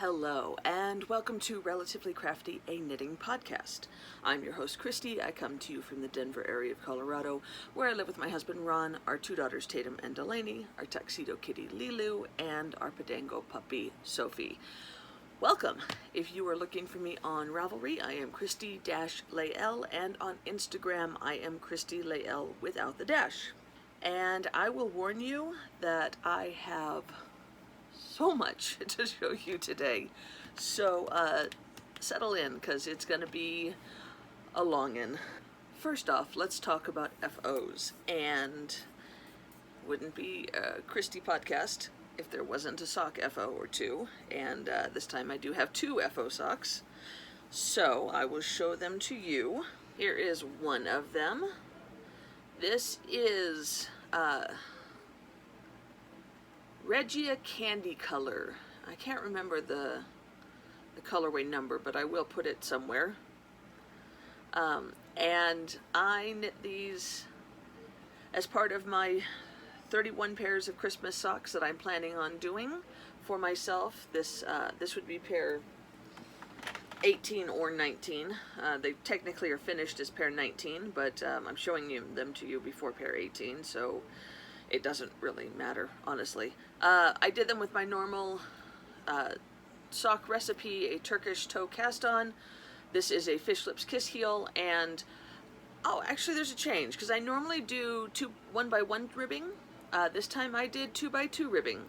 Hello, and welcome to Relatively Crafty, a knitting podcast. I'm your host, Christy. I come to you from the Denver area of Colorado, where I live with my husband, Ron, our two daughters, Tatum and Delaney, our tuxedo kitty, Lilu, and our Podango puppy, Sophie. Welcome. If you are looking for me on Ravelry, I am Christy-Layel, and on Instagram, I am Christy Layel without the dash. And I will warn you that I have so much to show you today. So settle in, because it's going to be a longin'. First off, let's talk about FOs. And wouldn't be a Christy podcast if there wasn't a sock FO or two. And this time I do have two FO socks. So I will show them to you. Here is one of them. This is Regia Candy Color. I can't remember the colorway number, but I will put it somewhere. And I knit these as part of my 31 pairs of Christmas socks that I'm planning on doing for myself. This would be pair 18 or 19. They technically are finished as pair 19, but I'm showing them to you before pair 18, so it doesn't really matter, honestly. I did them with my normal sock recipe, a Turkish toe cast on. This is a Fish Lips Kiss Heel, and oh, actually there's a change, because I normally do 1x1 ribbing. This time I did 2x2 ribbing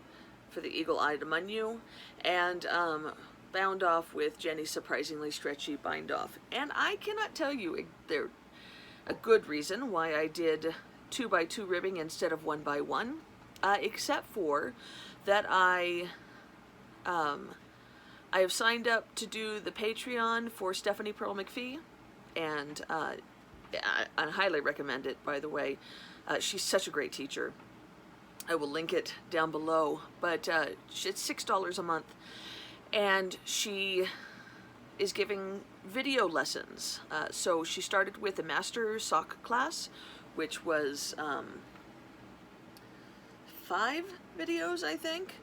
for the Eagle-Eyed Amanu, and bound off with Jenny's surprisingly stretchy bind off. And I cannot tell you a good reason why I did 2x2 ribbing instead of 1x1, except for that I have signed up to do the Patreon for Stephanie Pearl McPhee, and I highly recommend it, by the way. She's such a great teacher. I will link it down below, but it's $6 a month, and she is giving video lessons. So she started with a master sock class, which was 5 videos, I think,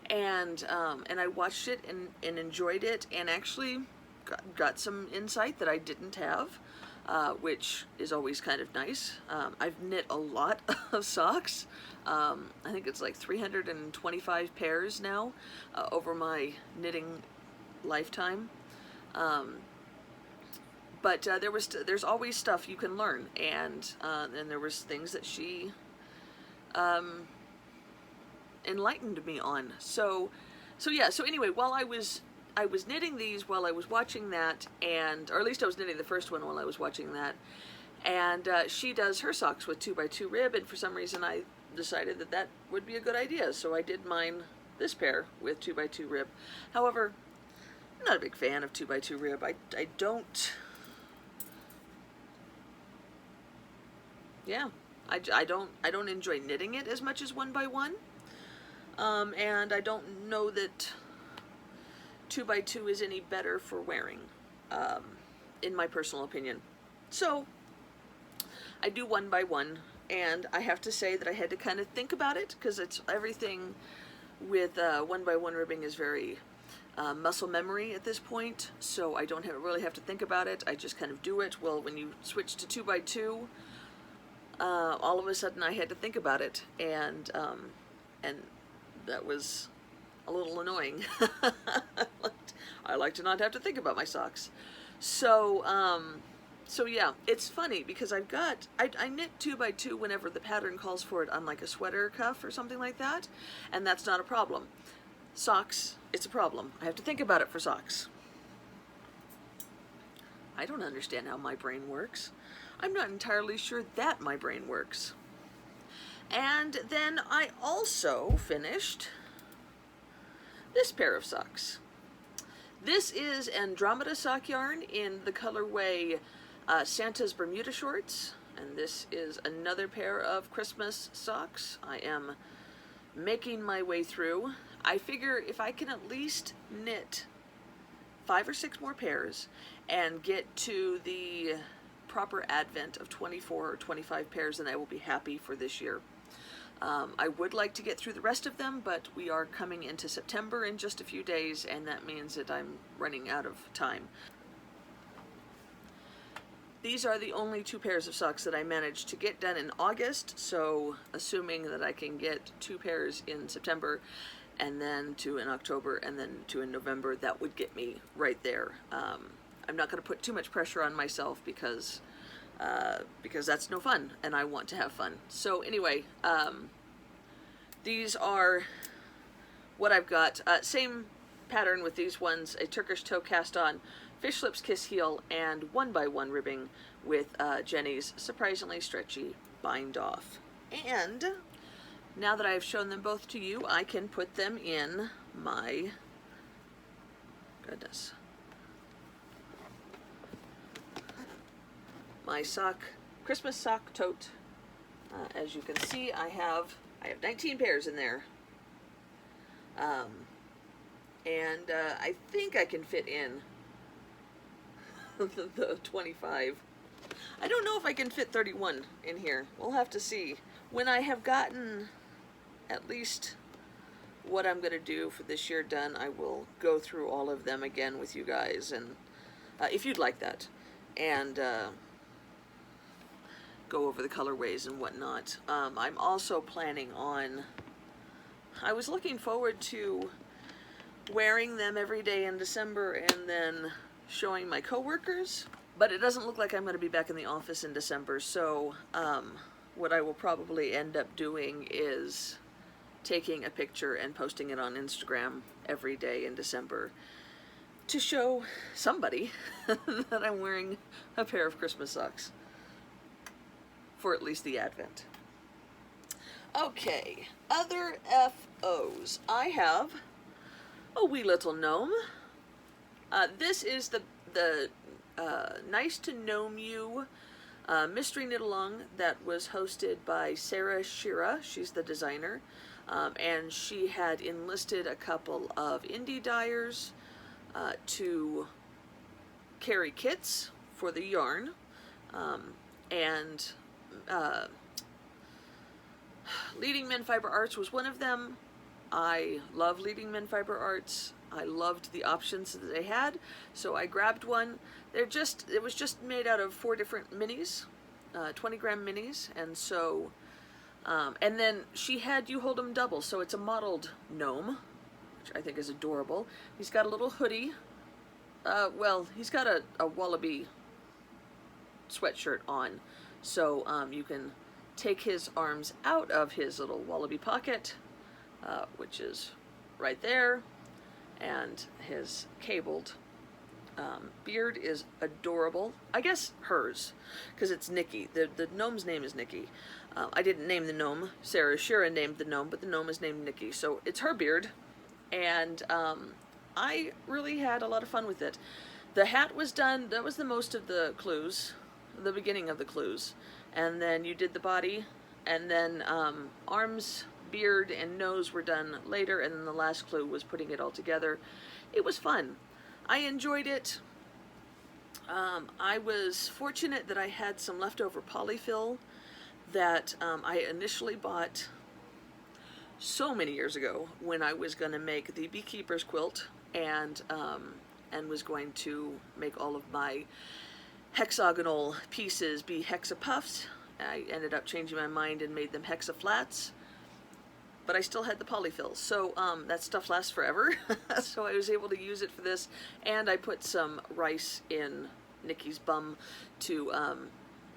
and I watched it and enjoyed it, and actually got some insight that I didn't have, which is always kind of nice. I've knit a lot of socks. I think it's like 325 pairs now over my knitting lifetime. But there's always stuff you can learn, and there was things that she enlightened me on. So anyway, while I was knitting these while I was watching that, or at least I was knitting the first one while I was watching that, and she does her socks with 2x2 rib, and for some reason I decided that would be a good idea, so I did mine, this pair, with 2x2 rib. However, I'm not a big fan of 2x2 rib. I don't enjoy knitting it as much as 1x1, and I don't know that 2x2 is any better for wearing, in my personal opinion. So I do 1x1, and I have to say that I had to kind of think about it, because it's everything with 1x1 ribbing is very muscle memory at this point, so I don't really have to think about it. I just kind of do it. Well, when you switch to 2x2, all of a sudden I had to think about it, and that was a little annoying. I like to not have to think about my socks. So yeah, it's funny because I knit 2x2 whenever the pattern calls for it on like a sweater cuff or something like that, and that's not a problem. Socks, it's a problem. I have to think about it for socks. I don't understand how my brain works. I'm not entirely sure that my brain works. And then I also finished this pair of socks. This is Andromeda sock yarn in the colorway Santa's Bermuda Shorts, and this is another pair of Christmas socks. I am making my way through. I figure if I can at least knit 5 or 6 more pairs and get to the proper advent of 24 or 25 pairs, then I will be happy for this year. I would like to get through the rest of them, but we are coming into September in just a few days, and that means that I'm running out of time. These are the only 2 pairs of socks that I managed to get done in August, so assuming that I can get 2 pairs in September, and then 2 in October, and then 2 in November, that would get me right there. I'm not going to put too much pressure on myself because that's no fun, and I want to have fun. So anyway, these are what I've got. Same pattern with these ones, a Turkish toe cast on, fish lips kiss heel, and 1x1 ribbing with Jenny's surprisingly stretchy bind off. And now that I've shown them both to you, I can put them in my, goodness, my Christmas sock tote. As you can see, I have 19 pairs in there. And I think I can fit in the 25. I don't know if I can fit 31 in here. We'll have to see. When I have gotten at least what I'm going to do for this year done, I will go through all of them again with you guys, and if you'd like that, and go over the colorways and whatnot. I'm also planning on, I was looking forward to wearing them every day in December and then showing my coworkers, but it doesn't look like I'm going to be back in the office in December, so what I will probably end up doing is taking a picture and posting it on Instagram every day in December to show somebody that I'm wearing a pair of Christmas socks for at least the Advent. Okay, other FOs. I have a wee little gnome. This is the Nice to Gnome You mystery knit along that was hosted by Sarah Shira. She's the designer, and she had enlisted a couple of indie dyers to carry kits for the yarn, and Leading Men Fiber Arts was one of them. I love Leading Men Fiber Arts. I loved the options that they had, so I grabbed one. It was just made out of 4 different minis, 20-gram minis, and so, and then she had You Hold 'em Double, so it's a modeled gnome, which I think is adorable. He's got a little hoodie. Well, he's got a wallaby sweatshirt on, so you can take his arms out of his little wallaby pocket, which is right there, and his cabled beard is adorable. I guess hers, because it's Nikki. The gnome's name is Nikki. I didn't name the gnome. Sarah Shira named the gnome, but the gnome is named Nikki, so it's her beard, and I really had a lot of fun with it. The hat was done, that was the most of the clues, the beginning of the clues, and then you did the body, and then arms, beard, and nose were done later, and then the last clue was putting it all together. It was fun. I enjoyed it. I was fortunate that I had some leftover polyfill that I initially bought so many years ago when I was going to make the beekeeper's quilt, and was going to make all of my hexagonal pieces be hexa puffs. I ended up changing my mind and made them hexa flats, but I still had the polyfill, so that stuff lasts forever. So I was able to use it for this, and I put some rice in Nikki's bum to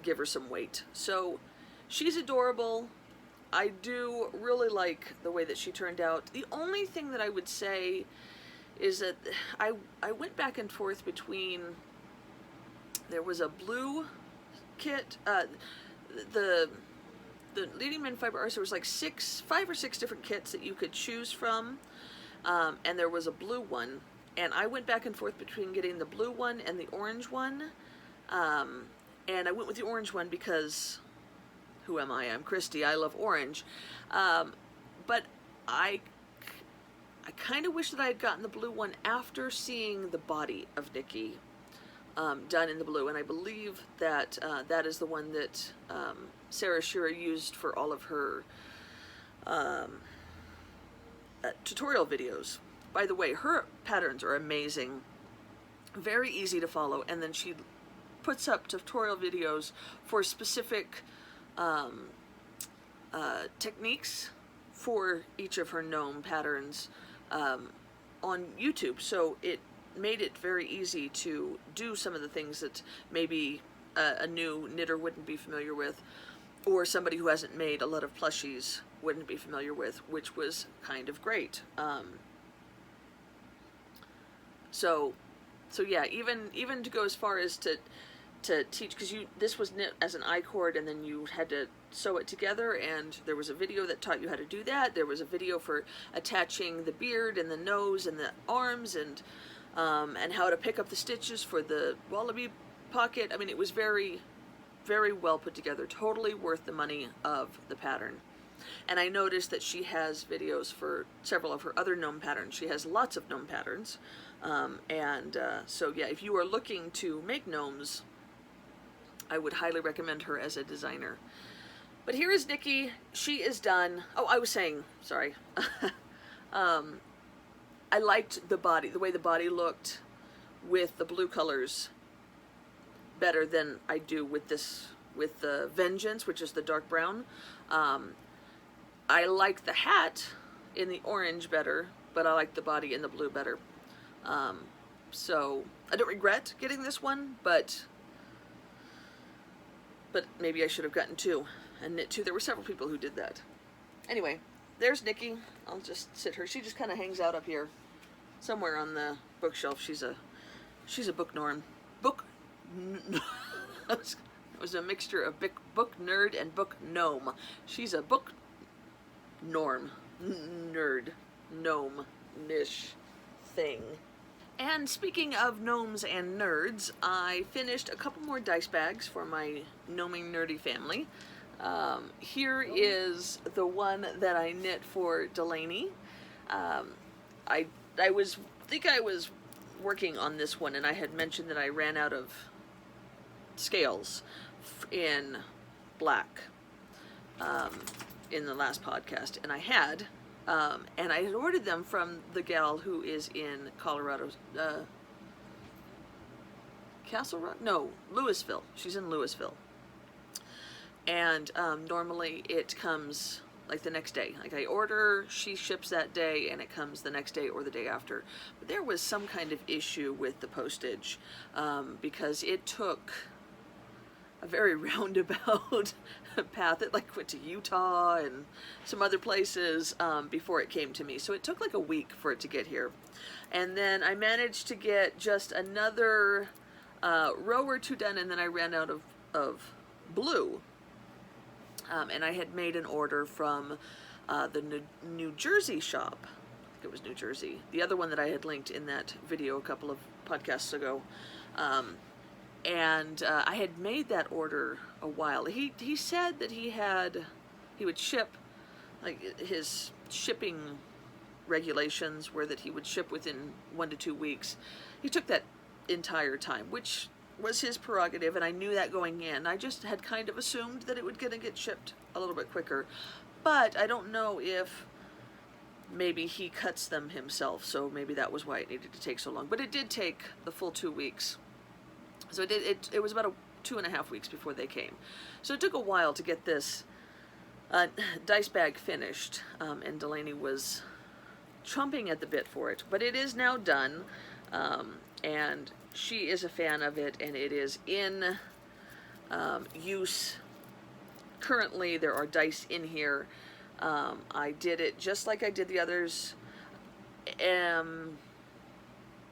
give her some weight. So she's adorable. I do really like the way that she turned out. The only thing that I would say is that I went back and forth between, there was a blue kit, the Leading Men Fiber Arts, there was like 5 or 6 different kits that you could choose from, and there was a blue one, and I went back and forth between getting the blue one and the orange one, and I went with the orange one because, who am I? I'm Christy. I love orange, but I kind of wish that I had gotten the blue one after seeing the body of Nikki done in the blue, and I believe that that is the one that Sarah Shira used for all of her tutorial videos. By the way, her patterns are amazing, very easy to follow, and then she puts up tutorial videos for specific techniques for each of her gnome patterns on YouTube. So it made it very easy to do some of the things that maybe a new knitter wouldn't be familiar with, or somebody who hasn't made a lot of plushies wouldn't be familiar with, which was kind of great. So yeah, even to go as far as to teach, because this was knit as an I-cord, and then you had to sew it together, and there was a video that taught you how to do that. There was a video for attaching the beard and the nose and the arms, and how to pick up the stitches for the wallaby pocket. I mean, it was very, very well put together, totally worth the money of the pattern. And I noticed that she has videos for several of her other gnome patterns. She has lots of gnome patterns. So yeah, if you are looking to make gnomes, I would highly recommend her as a designer. But here is Nikki. She is done. Oh, I was saying, sorry. I liked the body, the way the body looked with the blue colors better than I do with this, with the Vengeance, which is the dark brown. I like the hat in the orange better, but I like the body in the blue better. So I don't regret getting this one, but maybe I should have gotten two and knit two. There were several people who did that. Anyway, there's Nikki. I'll just sit her. She just kind of hangs out up here somewhere on the bookshelf. She's a book norm. It was a mixture of book nerd and book gnome. She's a book norm, nerd, gnome-ish thing. And speaking of gnomes and nerds, I finished a couple more dice bags for my gnoming nerdy family. Here is the one that I knit for Delaney. I think I was working on this one, and I had mentioned that I ran out of scales in black in the last podcast, and I had. And I had ordered them from the gal who is in Colorado, Castle Rock? No, Louisville. She's in Louisville. And normally it comes like the next day. Like I order, she ships that day, and it comes the next day or the day after. But there was some kind of issue with the postage because it took a very roundabout path. It like went to Utah and some other places before it came to me. So it took like a week for it to get here. And then I managed to get just another row or two done, and then I ran out of blue. And I had made an order from the New Jersey shop. I think it was New Jersey. The other one that I had linked in that video a couple of podcasts ago. And I had made that order a while. He said that he would ship, like his shipping regulations were that he would ship within 1 to 2 weeks. He took that entire time, which was his prerogative, and I knew that going in. I just had kind of assumed that it would gonna get shipped a little bit quicker. But I don't know if maybe he cuts them himself, so maybe that was why it needed to take so long. But it did take the full 2 weeks. So it was about 2.5 weeks before they came. So it took a while to get this dice bag finished, and Delaney was chomping at the bit for it. But it is now done, and she is a fan of it, and it is in use. Currently, there are dice in here. I did it just like I did the others.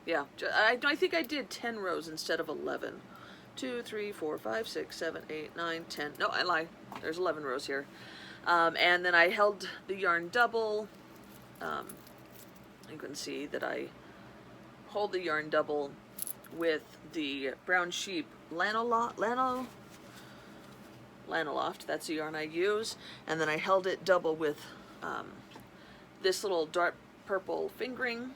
Yeah, I think I did 10 rows instead of 11. 2, 3, 4, 5, 6, 7, 8, 9, 10. No, I lie. There's 11 rows here. And then I held the yarn double. You can see that I hold the yarn double with the Brown Sheep Lanoloft. That's the yarn I use. And then I held it double with this little dark purple fingering.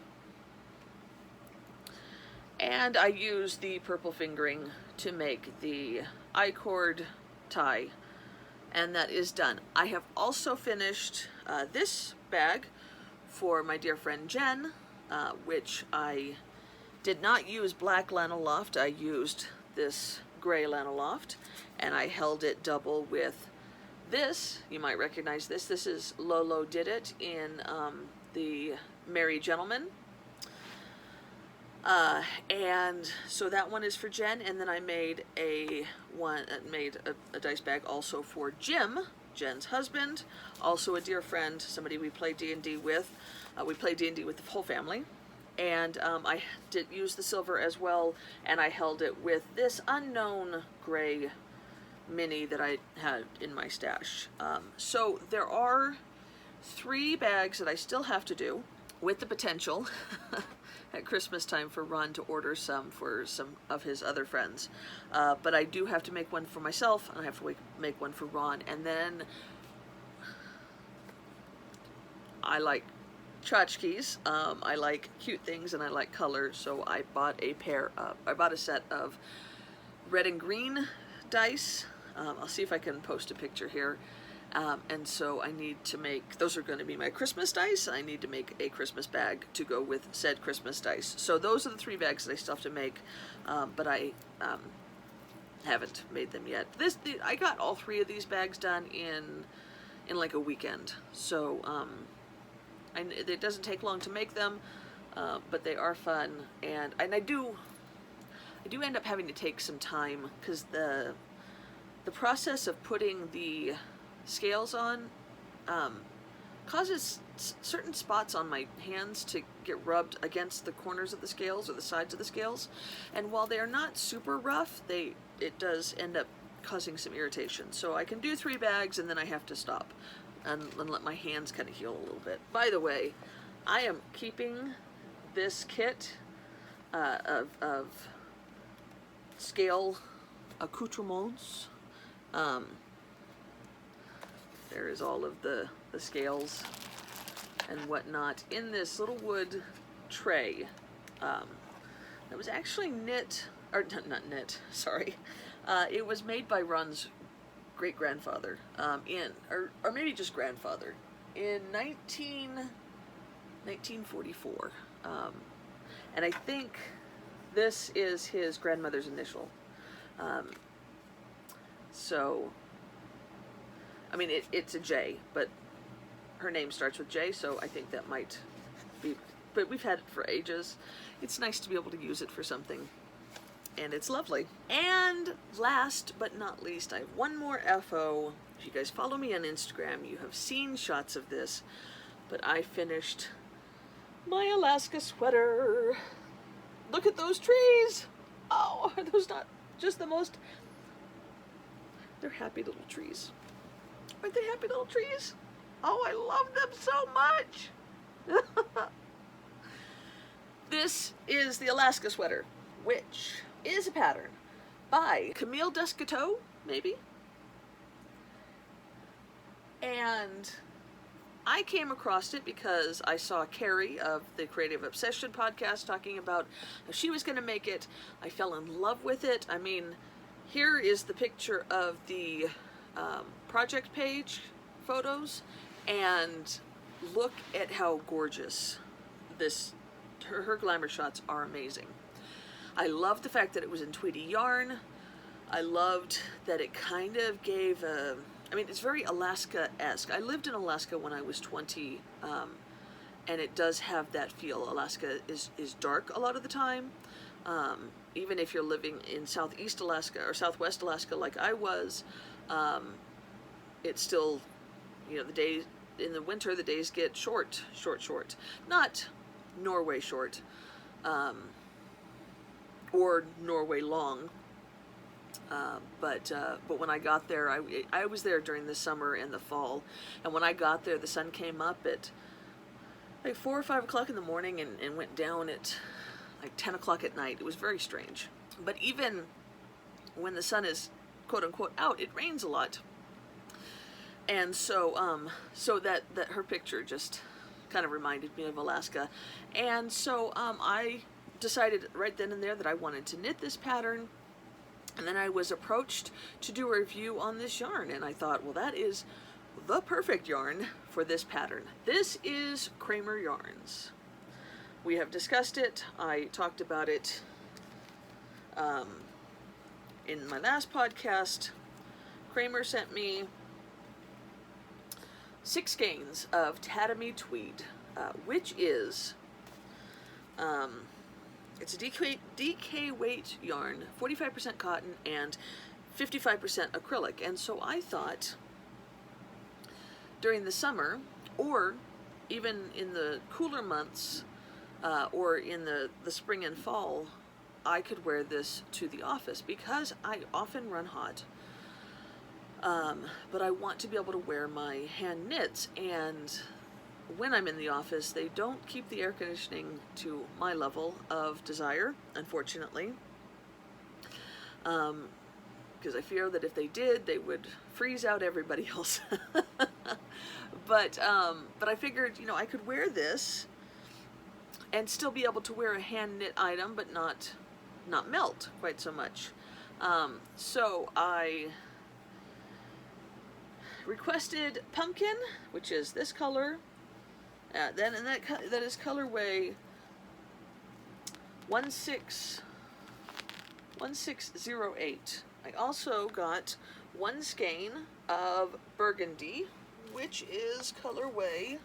And I used the purple fingering to make the I-cord tie, and that is done. I have also finished this bag for my dear friend Jen, which I did not use black Lanoloft. I used this gray Lanoloft, and I held it double with this. You might recognize this. This is Lolo Did It in the Merry Gentleman. And so that one is for Jen, and then I made a dice bag also for Jim, Jen's husband, also a dear friend, somebody we play D&D with. We play D&D with the whole family, and I did use the silver as well, and I held it with this unknown gray mini that I had in my stash. So there are 3 bags that I still have to do, with the potential at Christmas time for Ron to order some for some of his other friends. But I do have to make one for myself, and I have to make one for Ron. And then I like tchotchkes, I like cute things, and I like color, so I bought a set of red and green dice. I'll see if I can post a picture here. And so I need to make, those are going to be my Christmas dice. I need to make a Christmas bag to go with said Christmas dice. So those are the 3 bags that I still have to make, but I haven't made them yet. I got all 3 of these bags done in like a weekend. So it doesn't take long to make them, but they are fun. And I do end up having to take some time, because the process of putting the scales on causes certain spots on my hands to get rubbed against the corners of the scales or the sides of the scales, and while they are not super rough, it does end up causing some irritation. So I can do 3 bags, and then I have to stop and let my hands kind of heal a little bit. By the way, I am keeping this kit of scale accoutrements. There is all of the scales and whatnot in this little wood tray that was actually knit, or not knit, sorry. It was made by Ron's great-grandfather, or maybe just grandfather, in 1944. And I think this is his grandmother's initial. So, I mean, it's a J, but her name starts with J, so I think that might be, but we've had it for ages. It's nice to be able to use it for something, and it's lovely. And last but not least, I have one more FO. If you guys follow me on Instagram, you have seen shots of this, but I finished my Alaska sweater. Look at those trees! Oh, are those not just the most... They're happy little trees. Aren't they happy little trees? Oh, I love them so much! This is the Alaska sweater, which is a pattern by Camille Descateau, maybe? And I came across it because I saw Carrie of the Creative Obsession podcast talking about how she was going to make it. I fell in love with it. I mean, here is the picture of the project page photos, and look at how gorgeous her glamour shots are. Amazing. I loved the fact that it was in Tweety yarn. I loved that it kind of gave a, I mean, it's very Alaska-esque. I lived in Alaska when I was 20, and it does have that feel. Alaska is dark a lot of the time. Even if you're living in Southeast Alaska or Southwest Alaska like I was, it's still, you know, the days, in the winter, the days get short. Not Norway short, or Norway long. But when I got there, I was there during the summer and the fall, and when I got there, the sun came up at like 4 or 5 o'clock in the morning and went down at like 10 o'clock at night. It was very strange. But even when the sun is quote unquote out, it rains a lot. And so so that her picture just kind of reminded me of Alaska. And so I decided right then and there that I wanted to knit this pattern. And then I was approached to do a review on this yarn, and I thought, well, that is the perfect yarn for this pattern. This is Kramer Yarns. We have discussed it. I talked about it in my last podcast. Kramer sent me 6 skeins of Tatami tweed, which is, it's a DK weight yarn, 45% cotton and 55% acrylic. And so I thought during the summer, or even in the cooler months, or in the spring and fall, I could wear this to the office because I often run hot. But I want to be able to wear my hand knits, and when I'm in the office, they don't keep the air conditioning to my level of desire, unfortunately. Because I fear that if they did, they would freeze out everybody else. But I figured, you know, I could wear this and still be able to wear a hand knit item, but not melt quite so much. So I requested pumpkin, which is this color. That is colorway 1608. I also got 1 skein of burgundy, which is colorway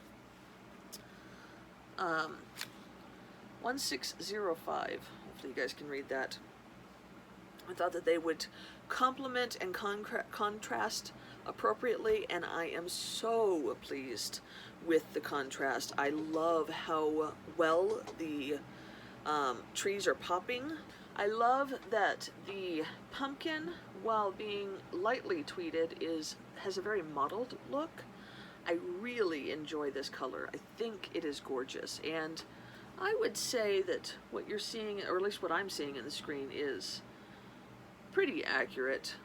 1605. Hopefully you guys can read that. I thought that they would complement and contrast appropriately, and I am so pleased with the contrast. I love how well the trees are popping. I love that the pumpkin, while being lightly tweeded, has a very mottled look. I really enjoy this color. I think it is gorgeous, and I would say that what you're seeing, or at least what I'm seeing in the screen, is pretty accurate.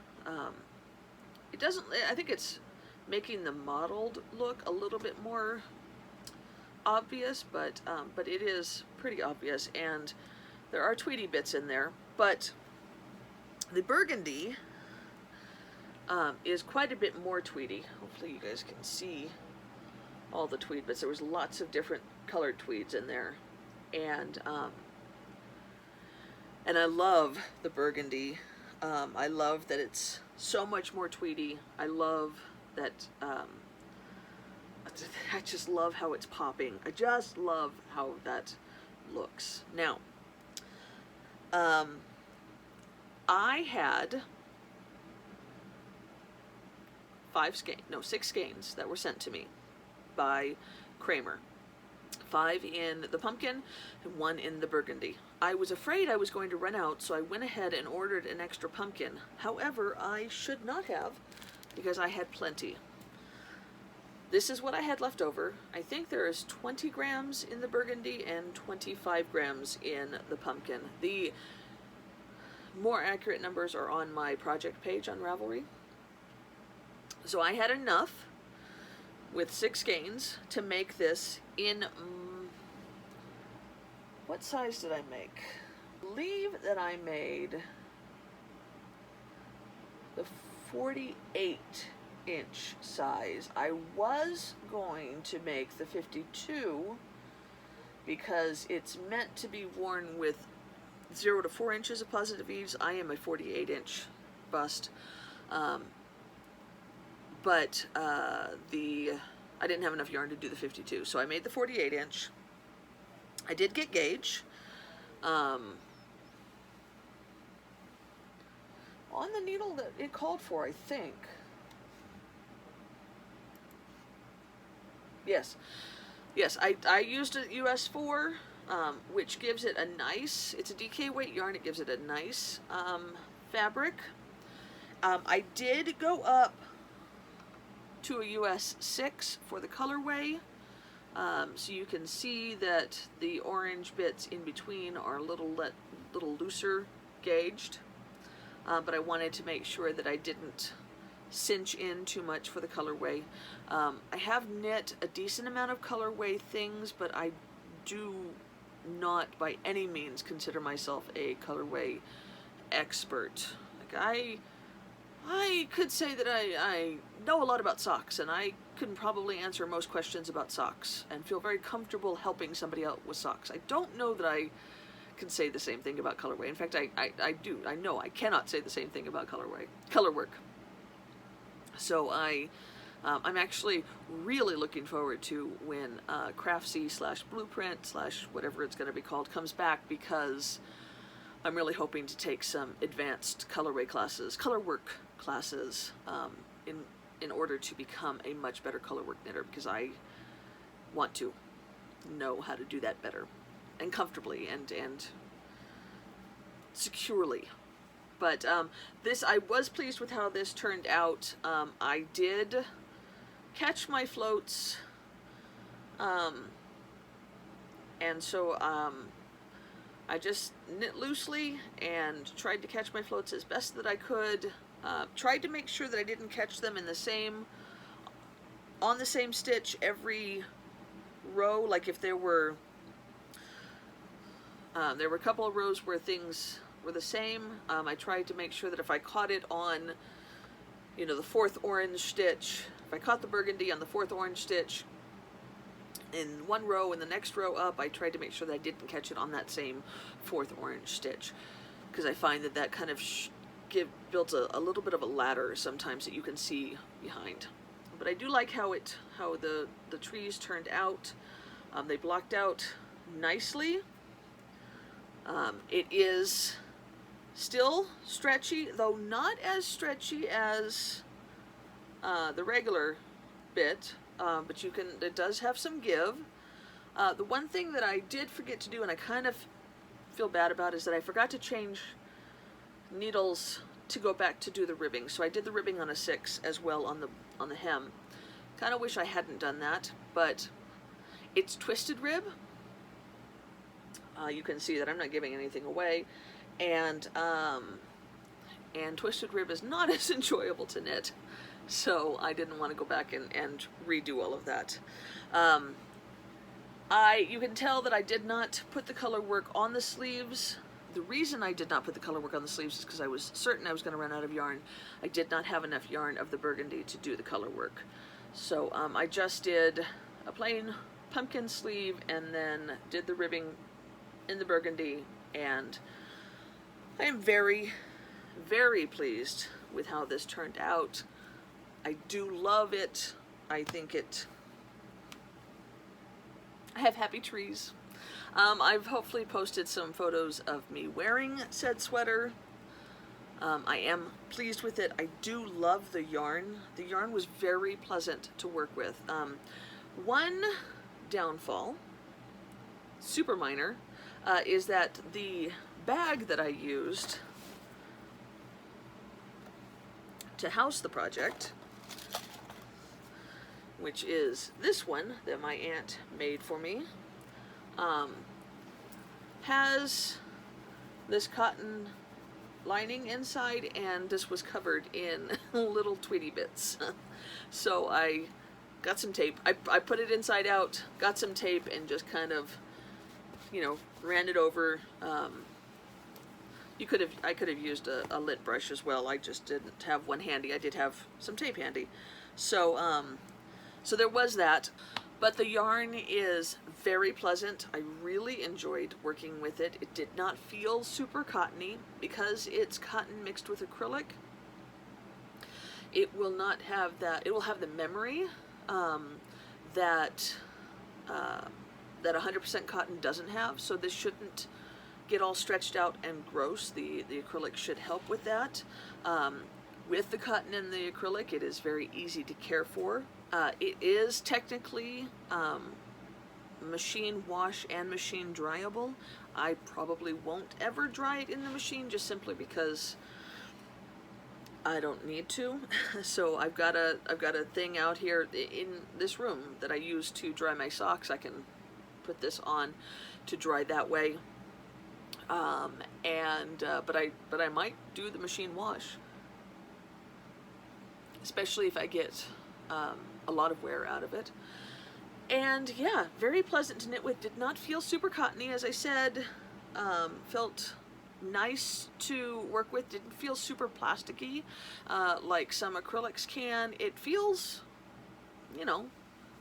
It doesn't, I think it's making the mottled look a little bit more obvious, but it is pretty obvious, and there are tweedy bits in there. But the burgundy is quite a bit more tweedy. Hopefully you guys can see all the tweed bits. There was lots of different colored tweeds in there, and I love the burgundy. I love that it's so much more tweedy. I love that, I just love how it's popping. I just love how that looks. Now, I had 6 skeins that were sent to me by Kramer. 5 in the pumpkin and 1 in the burgundy. I was afraid I was going to run out, so I went ahead and ordered an extra pumpkin. However, I should not have, because I had plenty. This is what I had left over. I think there is 20 grams in the burgundy and 25 grams in the pumpkin. The more accurate numbers are on my project page on Ravelry. So I had enough with 6 skeins to make this in, what size did I make? I believe that I made the 48-inch size. I was going to make the 52 because it's meant to be worn with 0 to 4 inches of positive eaves. I am a 48-inch bust. But I didn't have enough yarn to do the 52, so I made the 48-inch. I did get gauge. On the needle that it called for, I think. Yes, I used a US 4, which gives it a nice, it's a DK weight yarn, it gives it a nice fabric. I did go up to a US 6 for the colorway, so you can see that the orange bits in between are a little looser gauged, but I wanted to make sure that I didn't cinch in too much for the colorway. I have knit a decent amount of colorway things, but I do not by any means consider myself a colorway expert. Like I could say that I know a lot about socks, and I can probably answer most questions about socks and feel very comfortable helping somebody out with socks. I don't know that I can say the same thing about colorway. In fact, I know I cannot say the same thing about color work. So I'm actually really looking forward to when Crafty / Blueprint / whatever it's going to be called comes back, because I'm really hoping to take some advanced color work classes in order to become a much better color work knitter, because I want to know how to do that better and comfortably and securely. But I was pleased with how this turned out. I did catch my floats, and so I just knit loosely and tried to catch my floats as best that I could. Tried to make sure that I didn't catch them on the same stitch every row. Like if there were a couple of rows where things were the same, I tried to make sure that if I caught it on, the fourth orange stitch, if I caught the burgundy on the fourth orange stitch in one row and the next row up, I tried to make sure that I didn't catch it on that same fourth orange stitch, because I find that kind of built a little bit of a ladder sometimes that you can see behind. But I do like how the trees turned out. They blocked out nicely. It is still stretchy, though not as stretchy as the regular bit, but it does have some give. The one thing that I did forget to do, and I kind of feel bad about, is that I forgot to change needles to go back to do the ribbing. So I did the ribbing on a 6 as well on the hem. Kind of wish I hadn't done that, but it's twisted rib. You can see that I'm not giving anything away, and twisted rib is not as enjoyable to knit, so I didn't want to go back and redo all of that. You can tell that I did not put the color work on the sleeves. The reason I did not put the color work on the sleeves is because I was certain I was going to run out of yarn. I did not have enough yarn of the burgundy to do the color work, so I just did a plain pumpkin sleeve and then did the ribbing in the burgundy, and I am very, very pleased with how this turned out. I do love it. I have happy trees. I've hopefully posted some photos of me wearing said sweater. I am pleased with it. I do love the yarn. The yarn was very pleasant to work with. One downfall, super minor, is that the bag that I used to house the project, which is this one that my aunt made for me, has this cotton lining inside, and this was covered in little tweety bits. So I got some tape. I put it inside out, got some tape, and just kind of, ran it over. I could have used a lint brush as well. I just didn't have one handy. I did have some tape handy. So so there was that. But the yarn is very pleasant. I really enjoyed working with it. It did not feel super cottony because it's cotton mixed with acrylic. It will not have that. It will have the memory that 100% cotton doesn't have. So this shouldn't get all stretched out and gross. The acrylic should help with that. With the cotton and the acrylic, it is very easy to care for. It is technically machine wash and machine dryable. I probably won't ever dry it in the machine, just simply because I don't need to. So I've got a thing out here in this room that I use to dry my socks. I can put this on to dry that way. But I might do the machine wash, especially if I get a lot of wear out of it. And yeah, very pleasant to knit with. Did not feel super cottony, as I said. Felt nice to work with. Didn't feel super plasticky like some acrylics can. It feels, you know,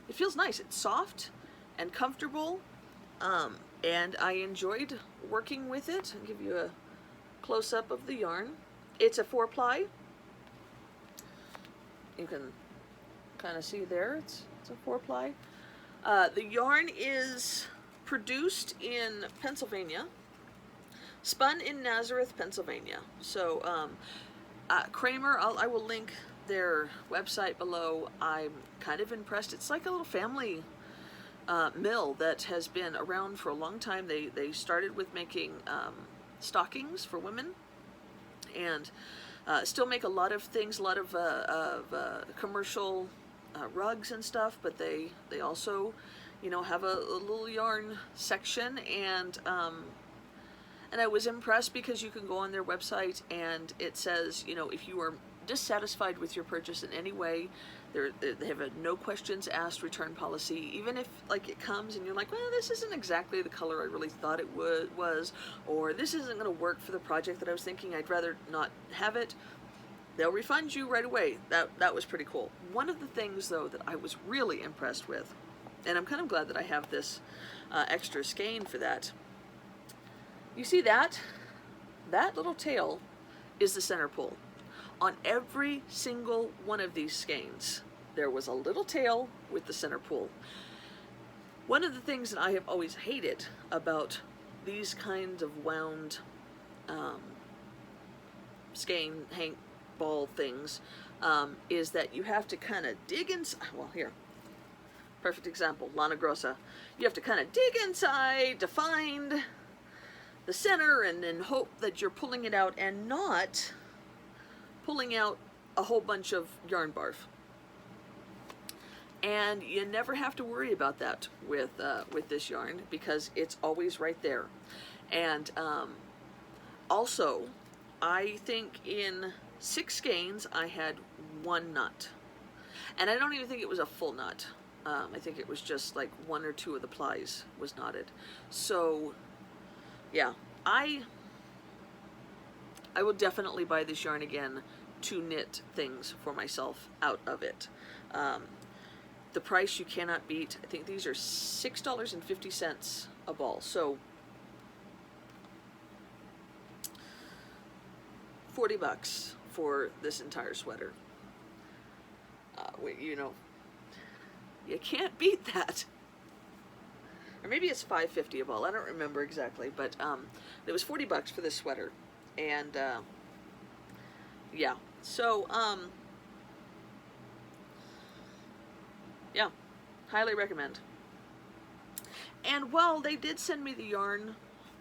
it feels nice. It's soft and comfortable, and I enjoyed working with it. I'll give you a close-up of the yarn. It's a 4-ply. You can kind of see there, it's a 4-ply. The yarn is produced in Pennsylvania, spun in Nazareth, Pennsylvania. So Kramer, I will link their website below. I'm kind of impressed. It's like a little family mill that has been around for a long time. They started with making stockings for women, and still make a lot of things, a lot of commercial rugs and stuff, but they also, you know, have a little yarn section, and I was impressed because you can go on their website and it says, you know, if you are dissatisfied with your purchase in any way, they have a no questions asked return policy. Even if like it comes and you're like, well, this isn't exactly the color I really thought it was, or this isn't going to work for the project that I was thinking, I'd rather not have it, they'll refund you right away. That was pretty cool. One of the things though that I was really impressed with, and I'm kind of glad that I have this extra skein for that. You see that little tail is the center pull. On every single one of these skeins, there was a little tail with the center pull. One of the things that I have always hated about these kinds of wound skein, hank, ball things is that you have to kind of dig inside. Well, here, perfect example, Lana Grossa. You have to kind of dig inside to find the center and then hope that you're pulling it out and not pulling out a whole bunch of yarn barf. And you never have to worry about that with this yarn because it's always right there. And also, I think in 6 skeins I had 1 knot, and I don't even think it was a full knot. I think it was just like 1 or 2 of the plies was knotted. So yeah, I will definitely buy this yarn again to knit things for myself out of it. The price you cannot beat. I think these are $6.50 a ball. So $40 for this entire sweater. You know, you can't beat that. Or maybe it's $5.50 a ball. I don't remember exactly, but it was $40 for this sweater, and yeah. So yeah, highly recommend. And while they did send me the yarn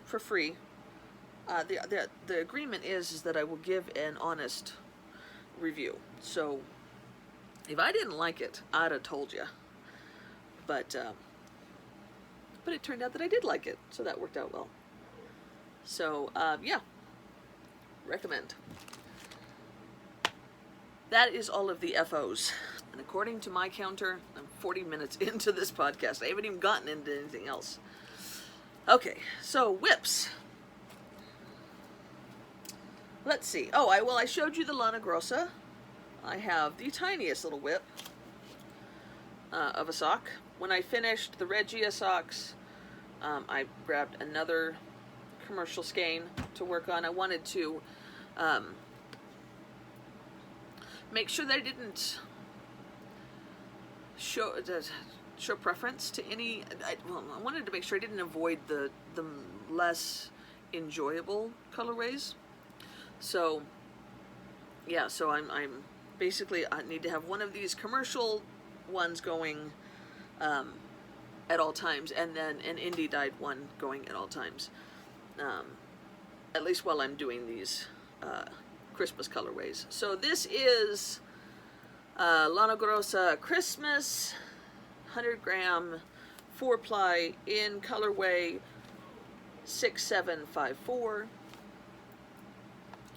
for free, the agreement is that I will give an honest review. So if I didn't like it, I'd have told you. But it turned out that I did like it, so that worked out well. So yeah, recommend. That is all of the FOs. And according to my counter, I'm 40 minutes into this podcast. I haven't even gotten into anything else. Okay, so whips. Let's see. Oh, I showed you the Lana Grossa. I have the tiniest little whip of a sock. When I finished the Regia socks, I grabbed another commercial skein to work on. I wanted to make sure that I didn't show preference to any. I wanted to make sure I didn't avoid the less enjoyable colorways. So yeah, so I'm basically, I need to have one of these commercial ones going at all times, and then an indie dyed one going at all times, at least while I'm doing these Christmas colorways. So this is Lana Grossa Christmas 100 gram 4-ply in colorway 6754.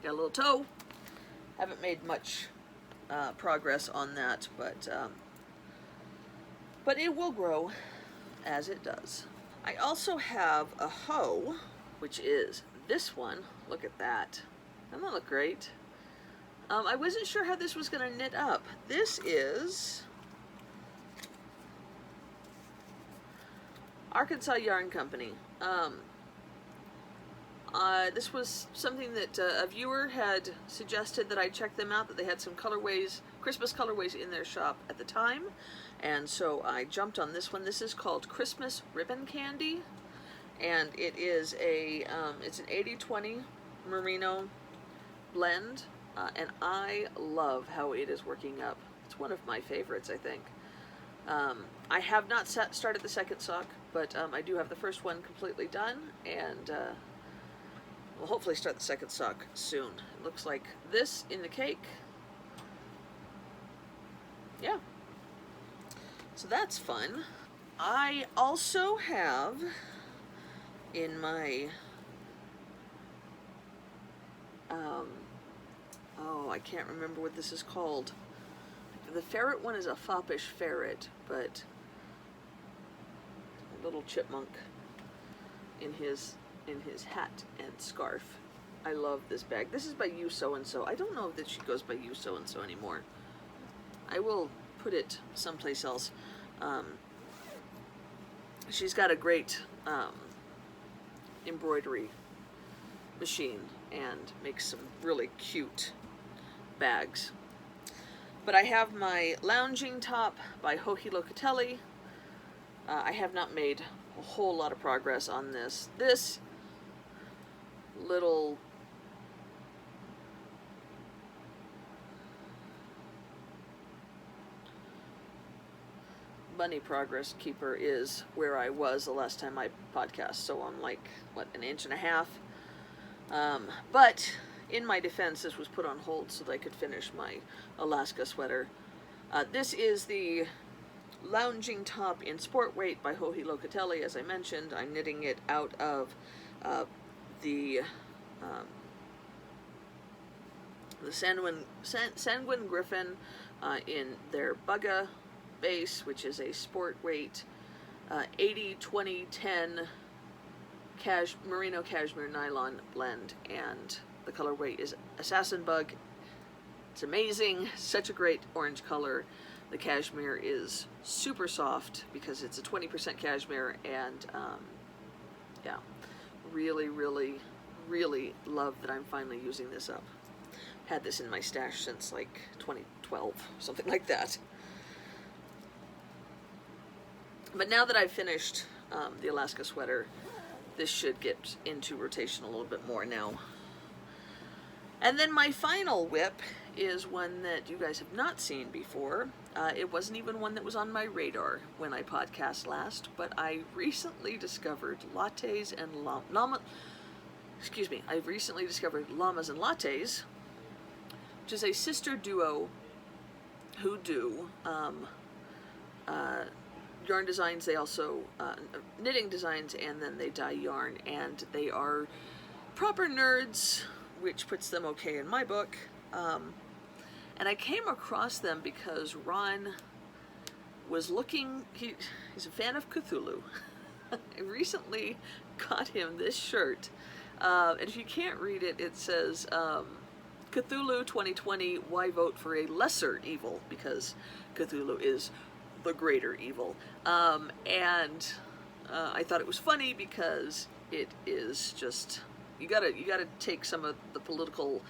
Got a little toe. Haven't made much progress on that, but it will grow as it does. I also have a hoe, which is this one, look at that. Doesn't that look great? I wasn't sure how this was going to knit up. This is Arkansas Yarn Company. This was something that a viewer had suggested that I check them out, that they had some colorways, Christmas colorways in their shop at the time, and so I jumped on this one. This is called Christmas Ribbon Candy, and it is it's an 80-20 merino blend, and I love how it is working up. It's one of my favorites, I think. I have not started the second sock, but I do have the first one completely done, and we'll hopefully start the second sock soon. It looks like this in the cake. Yeah. So that's fun. I also have in my oh, I can't remember what this is called. The ferret one is a foppish ferret, but a little chipmunk in his hat and scarf. I love this bag. This is by You So and So. I don't know that she goes by You So and So anymore. I will put it someplace else. She's got a great embroidery machine and makes some really cute bags. But I have my lounging top by Joji Locatelli. I have not made a whole lot of progress on this. This little bunny progress keeper is where I was the last time I podcast, so I'm like, what, an inch and a half? But in my defense, this was put on hold so that I could finish my Alaska sweater. This is the lounging top in sport weight by Joji Locatelli. As I mentioned, I'm knitting it out of the Sanguine Griffin in their Bugga base, which is a sport weight 80-20-10 merino cashmere nylon blend, and the colorway is Assassin Bug. It's amazing, such a great orange color. The cashmere is super soft because it's a 20% cashmere, and yeah, really, really, really love that I'm finally using this up. Had this in my stash since like 2012, something like that. But now that I've finished the Alaska sweater, this should get into rotation a little bit more now. And then my final whip is one that you guys have not seen before. It wasn't even one that was on my radar when I podcast last, but I recently discovered lattes and I recently discovered Llamas and Lattes, which is a sister duo who do yarn designs. They also knitting designs, and then they dye yarn, and they are proper nerds, which puts them okay in my book. And I came across them because Ron was looking, he's a fan of Cthulhu. I recently got him this shirt, and if you can't read it, it says Cthulhu 2020, why vote for a lesser evil? Because Cthulhu is the greater evil. And I thought it was funny because it is just, you gotta take some of the political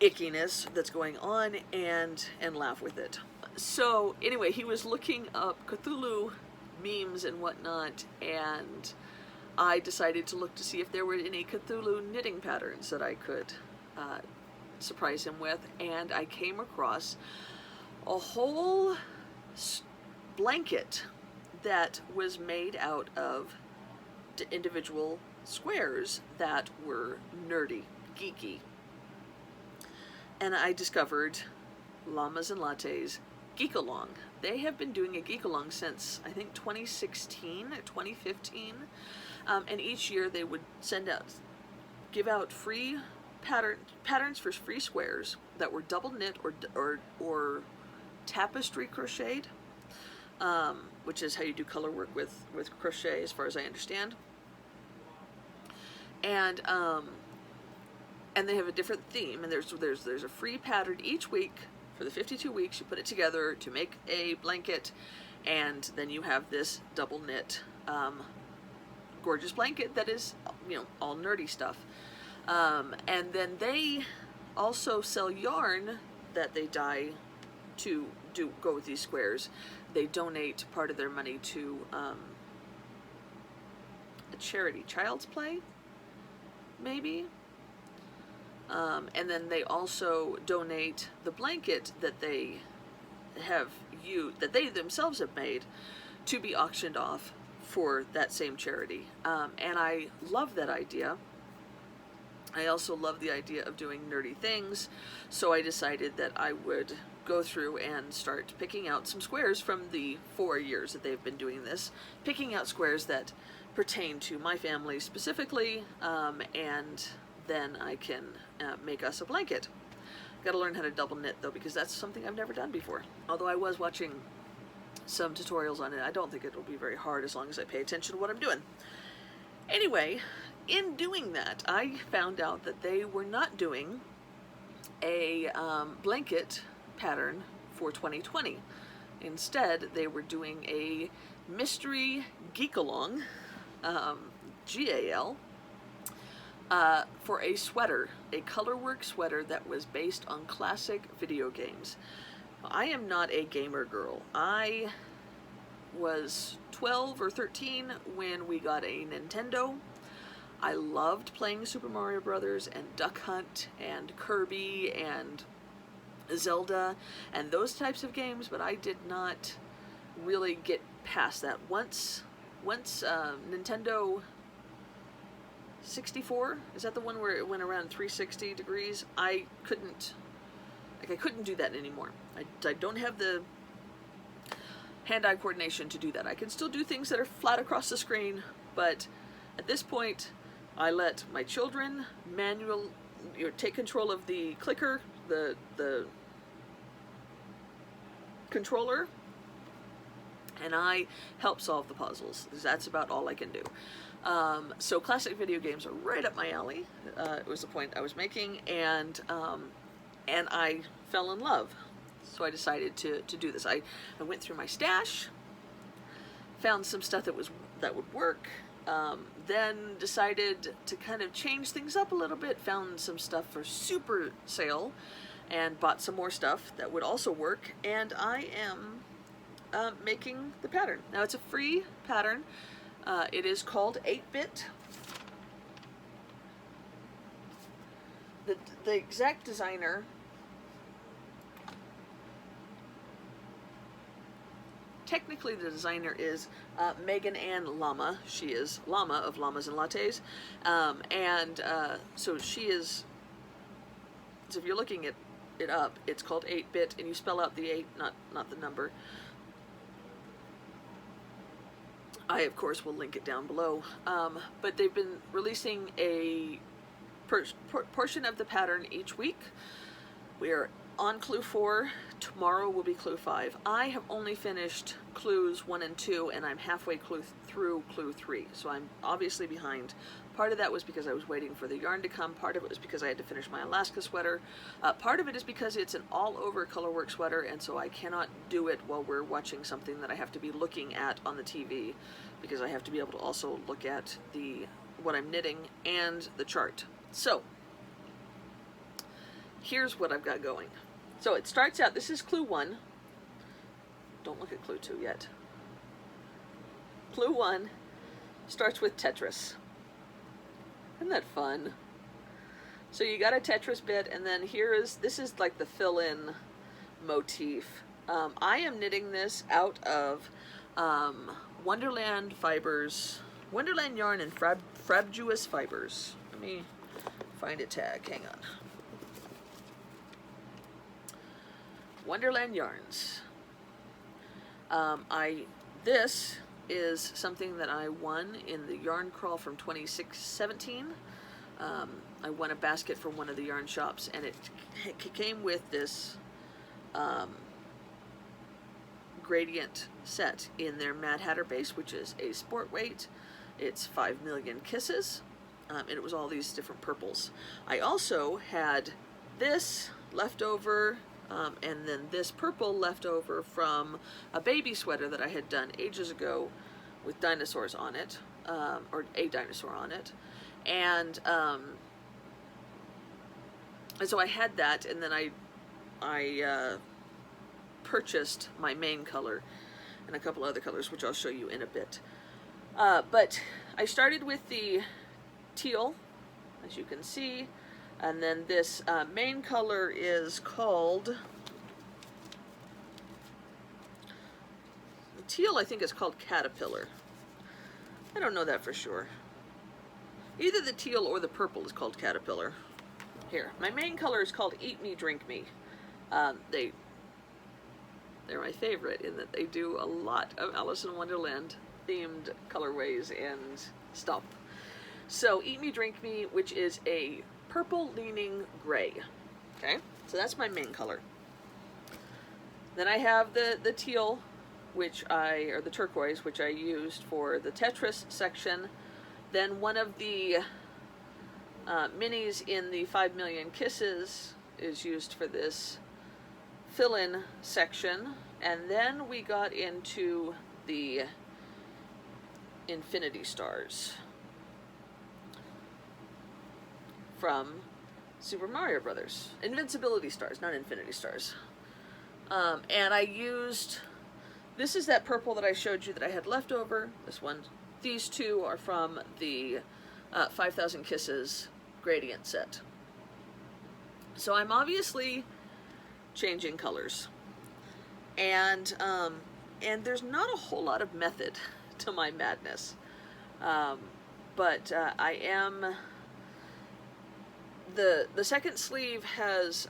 ickiness that's going on and laugh with it. So anyway, he was looking up Cthulhu memes and whatnot, and I decided to look to see if there were any Cthulhu knitting patterns that I could surprise him with, and I came across a whole blanket that was made out of individual squares that were nerdy, geeky. And I discovered Llamas and Lattes Geek-A-Long. They have been doing a Geek-A-Long since, I think, 2016 or 2015. And each year they would give out free patterns for free squares that were double knit or tapestry crocheted, which is how you do color work with crochet, as far as I understand. and they have a different theme, and there's a free pattern each week for the 52 weeks. You put it together to make a blanket, and then you have this double knit gorgeous blanket that is, you know, all nerdy stuff. And then they also sell yarn that they dye to go with these squares. They donate part of their money to a charity, Child's Play, maybe. And then they also donate the blanket that they themselves have made to be auctioned off for that same charity. And I love that idea. I also love the idea of doing nerdy things, so I decided that I would go through and start picking out some squares from the 4 years that they've been doing this, picking out squares that pertain to my family specifically, and then I can make us a blanket. Gotta learn how to double knit though, because that's something I've never done before. Although I was watching some tutorials on it, I don't think it'll be very hard as long as I pay attention to what I'm doing. Anyway, in doing that, I found out that they were not doing a blanket pattern for 2020. Instead, they were doing a mystery geek-along, GAL, for a sweater, a colorwork sweater that was based on classic video games. I am not a gamer girl. I was 12 or 13 when we got a Nintendo. I loved playing Super Mario Brothers and Duck Hunt and Kirby and Zelda and those types of games, but I did not really get past that. Once Nintendo 64, is that the one where it went around 360 degrees? I couldn't do that anymore. I don't have the hand-eye coordination to do that. I can still do things that are flat across the screen, but at this point, I let my children take control of the clicker, the controller, and I help solve the puzzles. That's about all I can do. So classic video games are right up my alley. It was the point I was making, and I fell in love. So I decided to do this. I went through my stash, found some stuff that would work, then decided to kind of change things up a little bit, found some stuff for super sale, and bought some more stuff that would also work, and I am making the pattern. Now it's a free pattern. It is called 8-bit. The exact designer, technically the designer is Megan Ann Llama. She is Llama of Llamas and Lattes. So she is, so if you're looking it up, it's called 8-bit, and you spell out the 8, not the number. I, of course, will link it down below. But they've been releasing a portion of the pattern each week. We are on clue 4. Tomorrow will be clue 5. I have only finished clues 1 and 2, and I'm halfway through clue 3. So I'm obviously behind. Part of that was because I was waiting for the yarn to come. Part of it was because I had to finish my Alaska sweater. Part of it is because it's an all-over colorwork sweater, and so I cannot do it while we're watching something that I have to be looking at on the TV, because I have to be able to also look at what I'm knitting and the chart. So here's what I've got going. So it starts out, this is clue 1. Don't look at clue 2 yet. Clue 1 starts with Tetris. Isn't that fun? So you got a Tetris bit, and then this is like the fill-in motif. I am knitting this out of Wonderland fibers, Wonderland yarn and frabuous fibers. Let me find a tag, hang on. Wonderland yarns. This is something that I won in the yarn crawl from 2017. I won a basket from one of the yarn shops, and it came with this gradient set in their Mad Hatter base, which is a sport weight. It's 5 million kisses. and it was all these different purples. I also had this left over, and then this purple left over from a baby sweater that I had done ages ago with dinosaurs on it, or a dinosaur on it, and so I had that, and then I purchased my main color and a couple other colors, which I'll show you in a bit. But I started with the teal, as you can see, and then this main color is called, the teal I think is called Caterpillar. I don't know that for sure. Either the teal or the purple is called Caterpillar. Here, my main color is called Eat Me, Drink Me. They're my favorite in that they do a lot of Alice in Wonderland themed colorways and stuff. So Eat Me, Drink Me, which is a purple leaning gray. Okay, so that's my main color. Then I have the teal, or the turquoise, which I used for the Tetris section. Then one of the minis in the 5 Million Kisses is used for this fill-in section. And then we got into the Infinity Stars from Super Mario Brothers. Invincibility Stars, not Infinity Stars. And I used, this is that purple that I showed you that I had left over, this one. These two are from the 5,000 Kisses gradient set. So I'm obviously changing colors. And there's not a whole lot of method to my madness. But I am, the second sleeve has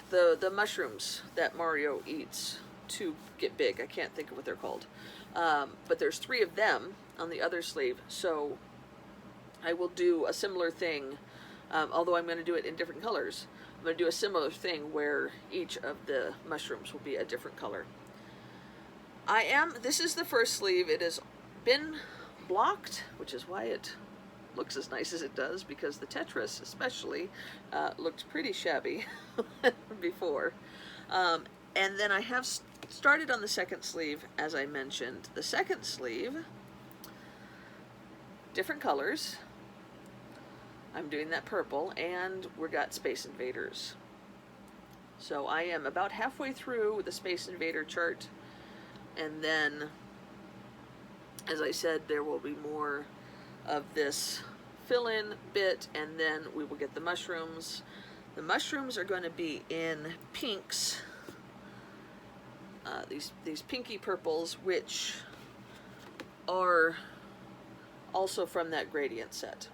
the mushrooms that Mario eats to get big. I can't think of what they're called. But there's 3 of them on the other sleeve, so I will do a similar thing, although I'm going to do it in different colors. I'm going to do a similar thing where each of the mushrooms will be a different color. This is the first sleeve. It has been blocked, which is why it looks as nice as it does, because the Tetris especially looked pretty shabby before. And then I have started on the second sleeve, as I mentioned. The second sleeve, different colors. I'm doing that purple, and we got Space Invaders. So I am about halfway through the Space Invader chart, and then, as I said, there will be more of this fill-in bit, and then we will get the mushrooms. The mushrooms are going to be in pinks, these pinky purples, which are also from that gradient set.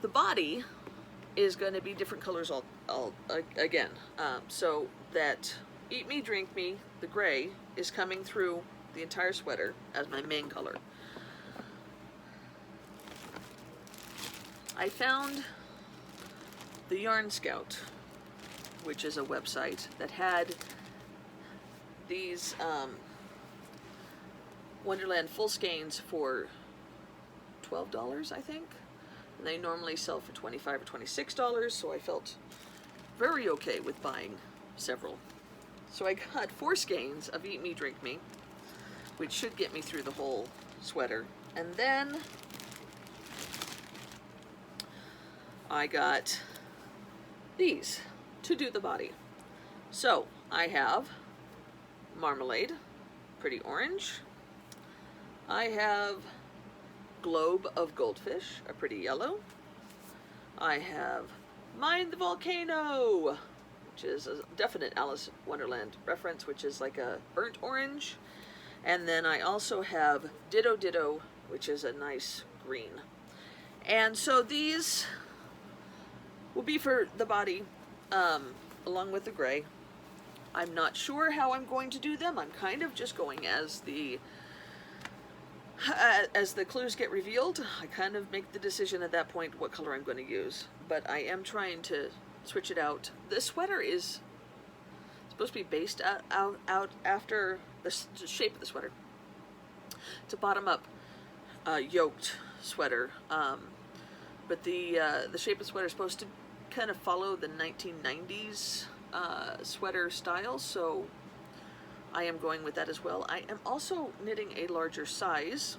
The body is going to be different colors again. So that Eat Me, Drink Me, the gray, is coming through the entire sweater as my main color. I found the Yarn Scout, which is a website that had these Wonderland full skeins for $12, I think. And they normally sell for $25 or $26, so I felt very okay with buying several. So I got 4 skeins of Eat Me, Drink Me, which should get me through the whole sweater. And then I got these to do the body. So I have Marmalade, pretty orange. I have Globe of Goldfish, a pretty yellow. I have Mind the Volcano, which is a definite Alice in Wonderland reference, which is like a burnt orange. And then I also have Ditto Ditto, which is a nice green. And so these will be for the body, along with the gray. I'm not sure how I'm going to do them. I'm kind of just going as the clues get revealed. I kind of make the decision at that point what color I'm going to use. But I am trying to switch it out. This sweater is supposed to be based out after the shape of the sweater It's a bottom-up yoked sweater, but the shape of the sweater is supposed to kind of follow the 1990s sweater style, so I am going with that as well. I am also knitting a larger size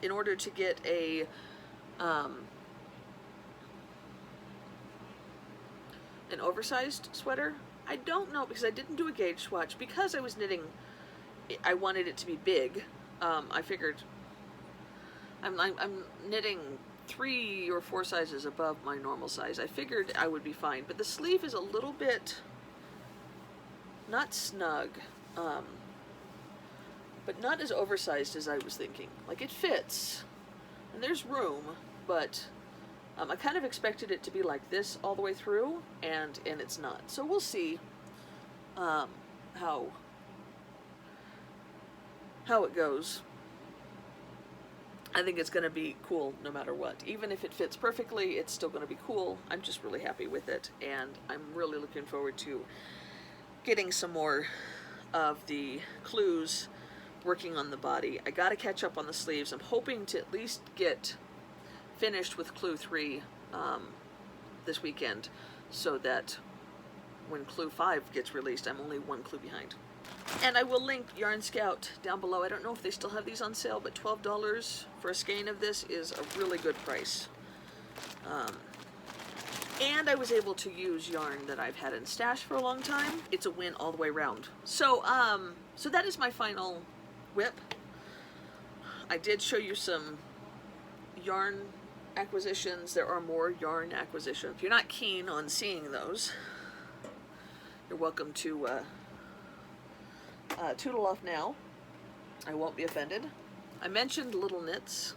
in order to get an oversized sweater. I don't know, because I didn't do a gauge swatch, because I was knitting, I wanted it to be big. I figured I'm knitting 3 or 4 sizes above my normal size. I figured I would be fine, but the sleeve is a little bit not snug, but not as oversized as I was thinking. Like, it fits and there's room, but I kind of expected it to be like this all the way through, and it's not. So we'll see how it goes. I think it's going to be cool no matter what. Even if it fits perfectly, it's still going to be cool. I'm just really happy with it, and I'm really looking forward to getting some more of the clues working on the body. I got to catch up on the sleeves. I'm hoping to at least get finished with clue 3 this weekend, so that when clue 5 gets released, I'm only 1 clue behind. And I will link Yarn Scout down below. I don't know if they still have these on sale, but $12 for a skein of this is a really good price. And I was able to use yarn that I've had in stash for a long time. It's a win all the way around. So, so that is my final whip. I did show you some yarn acquisitions. There are more yarn acquisitions. If you're not keen on seeing those, you're welcome to tootle off now. I won't be offended. I mentioned Little Knits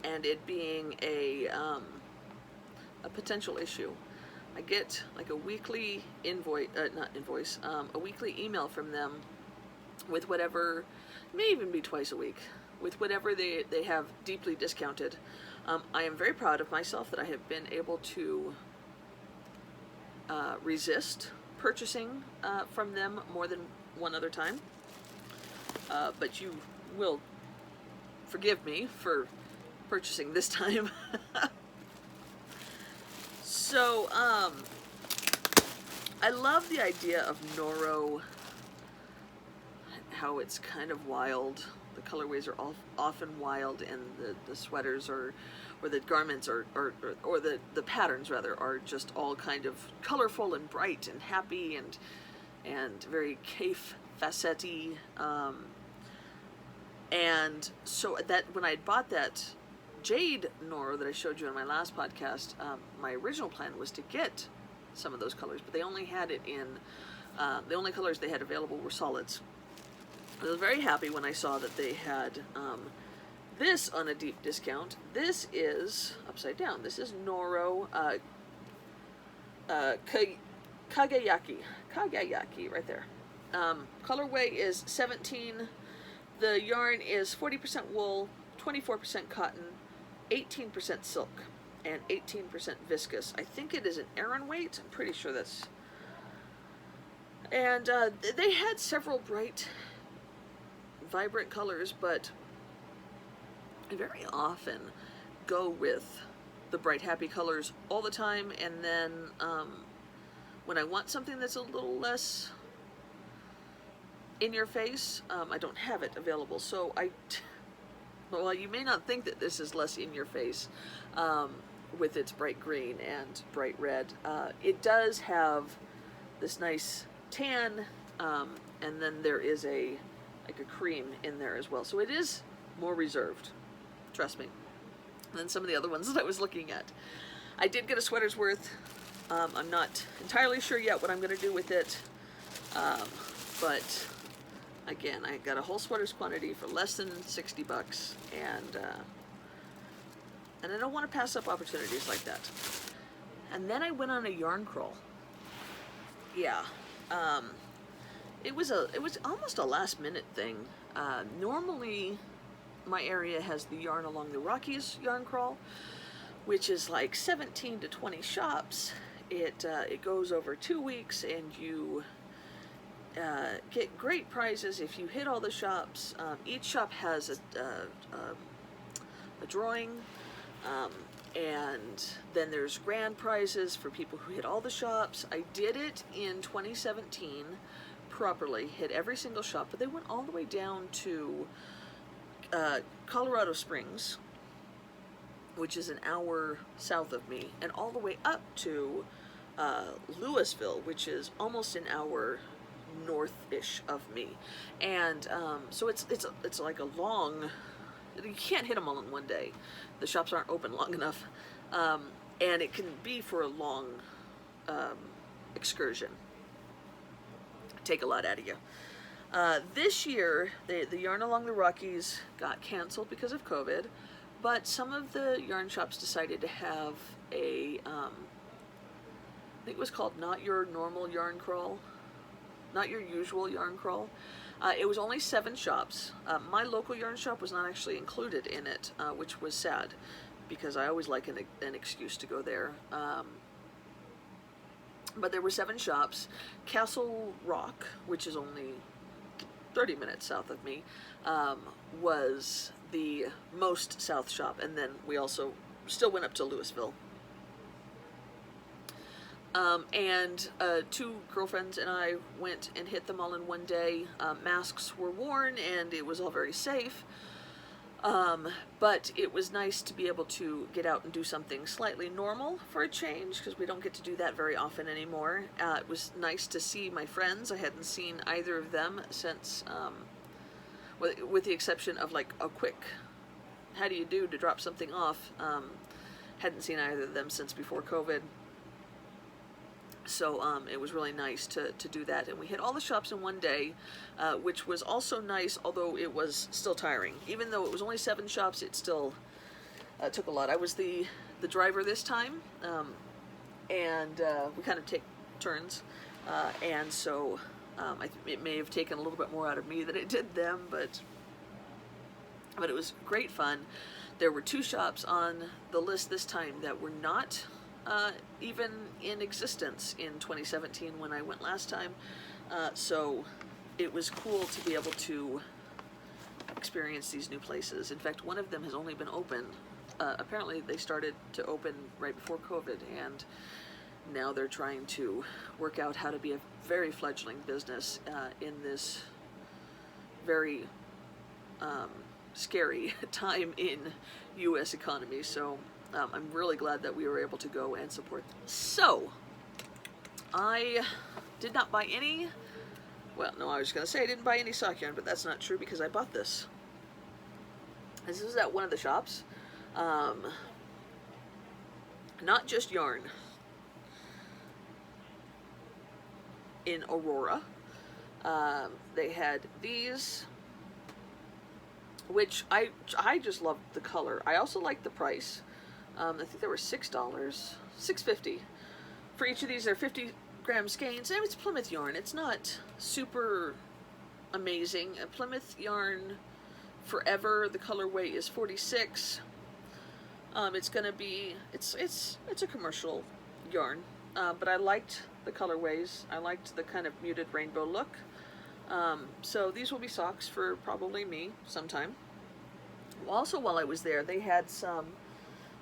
and it being a potential issue. I get like a weekly a weekly email from them with whatever, may even be twice a week, with whatever they have deeply discounted. I am very proud of myself that I have been able to resist purchasing from them more than one other time. But you will forgive me for purchasing this time. So, I love the idea of Noro, how it's kind of wild. The colorways are often wild, and the sweaters or the garments or the patterns rather are just all kind of colorful and bright and happy and very caif facette-y. And so that when I bought that Jade Noro that I showed you in my last podcast, my original plan was to get some of those colors, but they only had it in, the only colors they had available were solids. I was very happy when I saw that they had this on a deep discount. This is upside down. This is Noro Kagayaki right there. Colorway is 17. The yarn is 40% wool, 24% cotton, 18% silk, and 18% viscose. I think it is an Aran weight. I'm pretty sure that's... And they had several bright, vibrant colors, but I very often go with the bright, happy colors all the time, and then when I want something that's a little less in your face, I don't have it available. So well, you may not think that this is less in your face with its bright green and bright red. It does have this nice tan, and then there is like a cream in there as well. So it is more reserved, trust me, than some of the other ones that I was looking at. I did get a sweater's worth. I'm not entirely sure yet what I'm going to do with it, but again, I got a whole sweater's quantity for less than $60, and I don't want to pass up opportunities like that. And then I went on a yarn crawl. Yeah, it was almost a last minute thing. Normally, my area has the Yarn Along the Rockies yarn crawl, which is like 17 to 20 shops. It goes over 2 weeks, and you get great prizes if you hit all the shops. Each shop has a drawing, and then there's grand prizes for people who hit all the shops. I did it in 2017 properly, hit every single shop, but they went all the way down to Colorado Springs, which is an hour south of me, and all the way up to Louisville, which is almost an hour north-ish of me. And so it's like a long, you can't hit them all in one day. The shops aren't open long enough, and it can be for a long excursion. Take a lot out of you. This year, the Yarn Along the Rockies got canceled because of COVID, but some of the yarn shops decided to have a, I think it was called Not Your Normal Yarn Crawl, Not Your Usual Yarn Crawl. It was only 7 shops. My local yarn shop was not actually included in it, which was sad, because I always like an excuse to go there. But there were 7 shops. Castle Rock, which is only 30 minutes south of me, was the most south shop, and then we also still went up to Louisville. And 2 girlfriends and I went and hit them all in one day. Masks were worn, and it was all very safe. But it was nice to be able to get out and do something slightly normal for a change, because we don't get to do that very often anymore. It was nice to see my friends. I hadn't seen either of them since, with the exception of like a quick, how do you do to drop something off. Hadn't seen either of them since before COVID. So it was really nice to do that, and we hit all the shops in one day, which was also nice, although it was still tiring. Even though it was only 7 shops, it still took a lot. I was the driver this time, and we kind of take turns, and so it may have taken a little bit more out of me than it did them, but it was great fun. There were 2 shops on the list this time that were not even in existence in 2017 when I went last time, so it was cool to be able to experience these new places. In fact, one of them has only been open, apparently they started to open right before COVID, and now they're trying to work out how to be a very fledgling business in this very scary time in U.S. economy. So I'm really glad that we were able to go and support them. So, I did not buy any, well, no, I was going to say I didn't buy any sock yarn, but that's not true because I bought this. This is at one of the shops. Not Just Yarn. In Aurora. They had these, which I just loved the color. I also liked the price. I think they were $6, $6.50 for each of these. They're 50-gram skeins, and it's Plymouth yarn. It's not super amazing. Plymouth yarn Forever, the colorway is 46. It's gonna be, it's a commercial yarn, but I liked the colorways. I liked the kind of muted rainbow look. So these will be socks for probably me sometime. Also, while I was there, they had some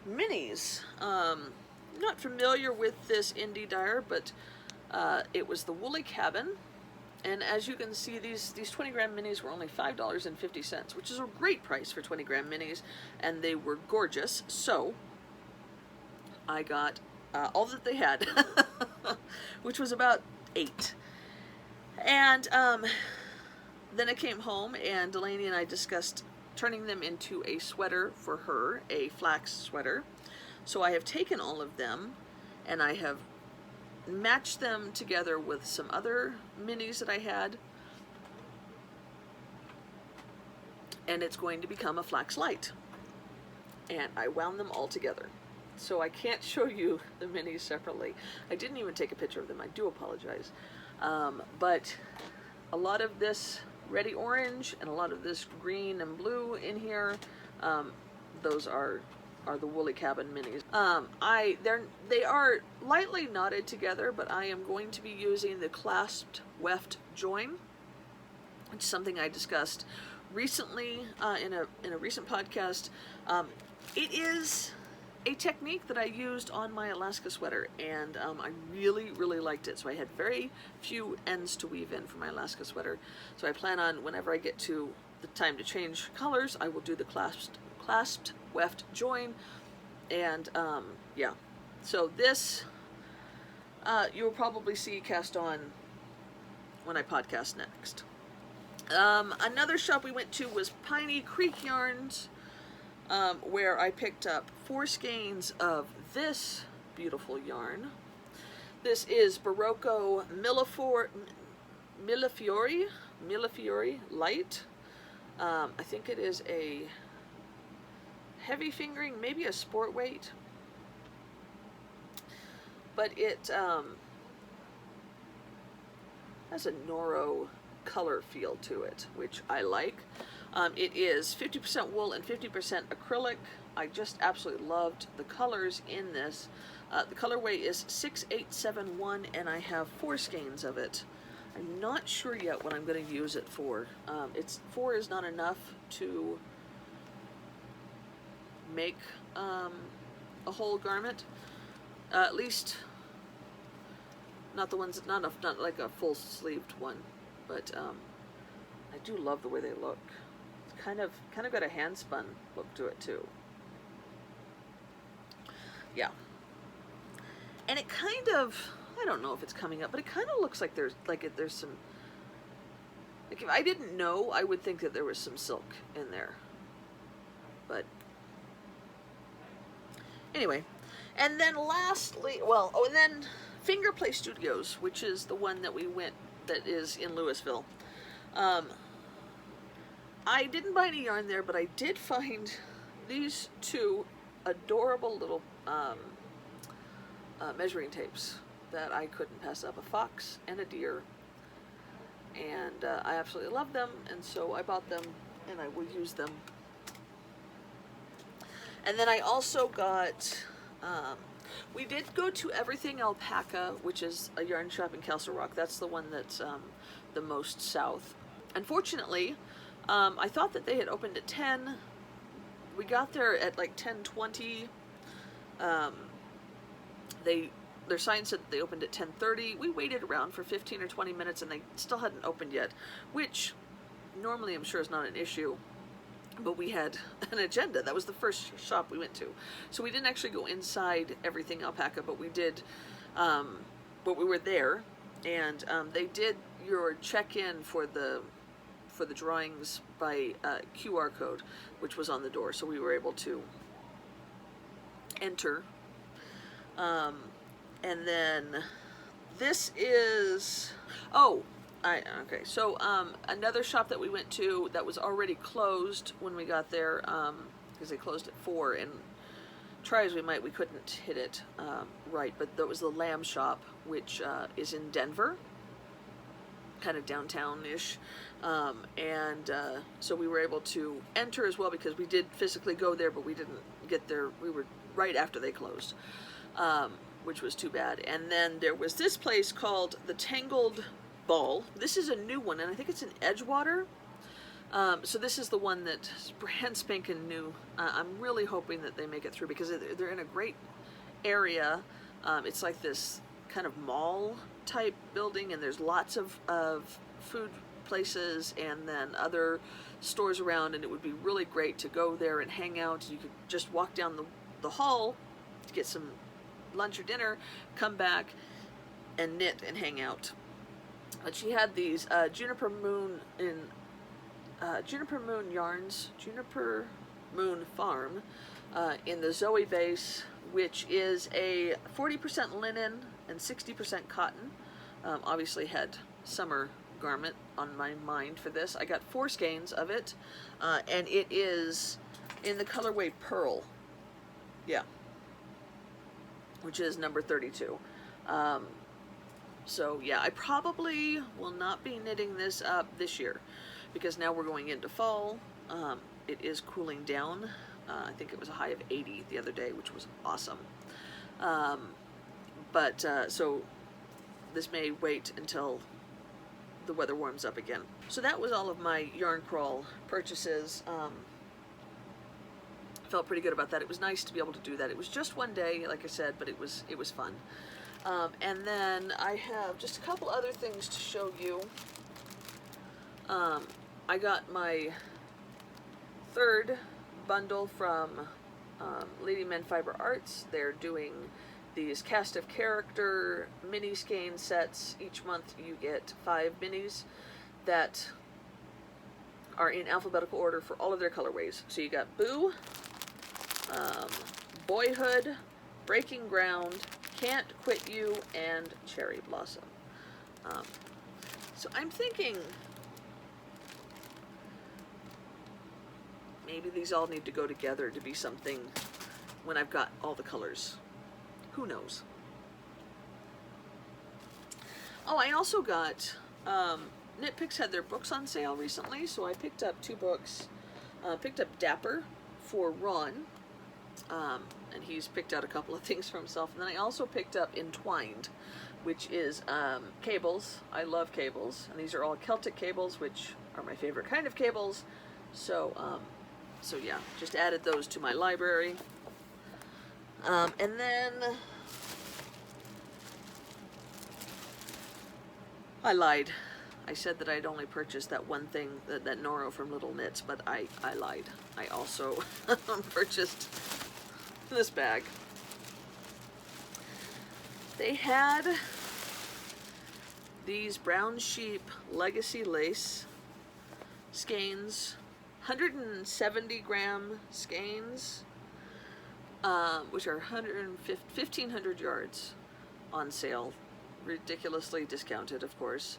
minis. Not familiar with this indie dyer, but it was the Woolly Cabin, and as you can see, these 20-gram minis were only $5.50, which is a great price for 20-gram minis, and they were gorgeous. So I got all that they had, which was about 8. And then I came home, and Delaney and I discussed turning them into a sweater for her, a flax sweater. So I have taken all of them, and I have matched them together with some other minis that I had, and it's going to become a flax light. And I wound them all together. So I can't show you the minis separately. I didn't even take a picture of them. I do apologize. But a lot of this reddy orange and a lot of this green and blue in here, those are are the Woolly Cabin minis. They are lightly knotted together, but I am going to be using the clasped weft join, which is something I discussed recently in a recent podcast. It is a technique that I used on my Alaska sweater, and I really, really liked it. So I had very few ends to weave in for my Alaska sweater. So I plan on, whenever I get to the time to change colors, I will do the clasped weft join. And yeah, so this you will probably see cast on when I podcast next. Another shop we went to was Piney Yarns, where I picked up 4 skeins of this beautiful yarn. This is Barocco Millefiori Light. I think it is a heavy fingering, maybe a sport weight, but it has a Noro color feel to it, which I like. It is 50% wool and 50% acrylic. I just absolutely loved the colors in this. The colorway is 6871, and I have 4 skeins of it. I'm not sure yet what I'm going to use it for. 4 is not enough to make a whole garment. At least not the ones, not like a full sleeved one. But I do love the way they look. It's kind of got a hand spun look to it too. Yeah. And it kind of, I don't know if it's coming up, but it kind of looks like there's some, like if I didn't know, I would think that there was some silk in there. But anyway, and then lastly, and then Fingerplay Studios, which is the one that we went, that is in Louisville. I didn't buy any yarn there, but I did find these 2 adorable little measuring tapes that I couldn't pass up, a fox and a deer, and I absolutely love them, and so I bought them and I will use them. And then I also got, we did go to Everything Alpaca, which is a yarn shop in Castle Rock. That's the one that's the most south. Unfortunately, I thought that they had opened at 10. We got there at like 10:20. Their sign said that they opened at 10:30. We waited around for 15 or 20 minutes and they still hadn't opened yet, which normally I'm sure is not an issue. But we had an agenda. That was the first shop we went to. So we didn't actually go inside Everything Alpaca, but we did, but we were there, and they did your check-in for the drawings by QR code, which was on the door, so we were able to enter. And then this is, okay, so another shop that we went to that was already closed when we got there, because they closed at 4, and try as we might, we couldn't hit it right, but that was the Lamb Shop, which is in Denver, kind of downtown-ish, and so we were able to enter as well, because we did physically go there, but we didn't get there. We were right after they closed, which was too bad. And then there was this place called the Tangled Ball. This is a new one, and I think it's in Edgewater. So this is the one that's brand spanking new. I'm really hoping that they make it through, because they're in a great area. It's like this kind of mall type building, and there's lots of food places and then other stores around, and it would be really great to go there and hang out. You could just walk down the hall to get some lunch or dinner, come back and knit and hang out. But she had these Juniper Moon Yarns, Juniper Moon Farm, in the Zoe base, which is a 40% linen and 60% cotton. Obviously had summer garment on my mind for this. I got 4 skeins of it, and it is in the colorway Pearl. Yeah. Which is number 32. So yeah, I probably will not be knitting this up this year, because now we're going into fall, it is cooling down. I think it was a high of 80 the other day, which was awesome. So this may wait until the weather warms up again. So that was all of my yarn crawl purchases. Felt pretty good about that. It was nice to be able to do that. It was just one day, like I said, but it was fun. And then I have just a couple other things to show you. I got my third bundle from Lady Men Fiber Arts. They're doing these cast of character mini skein sets. Each month you get 5 minis that are in alphabetical order for all of their colorways. So you got Boo, Boyhood, Breaking Ground, Can't Quit You, and Cherry Blossom. So I'm thinking maybe these all need to go together to be something when I've got all the colors. Who knows? Oh, I also got, Knitpicks had their books on sale recently, so I picked up 2 books. Picked up Dapper for Ron, and he's picked out a couple of things for himself. And then I also picked up Entwined, which is cables. I love cables, and these are all Celtic cables, which are my favorite kind of cables. So yeah, just added those to my library. And then I lied. I said that I'd only purchased that one thing, that Noro from Little Knits, but I lied. I also purchased this bag. They had these Brown Sheep Legacy Lace skeins, 170 gram skeins, which are 1,500 yards on sale, ridiculously discounted, of course.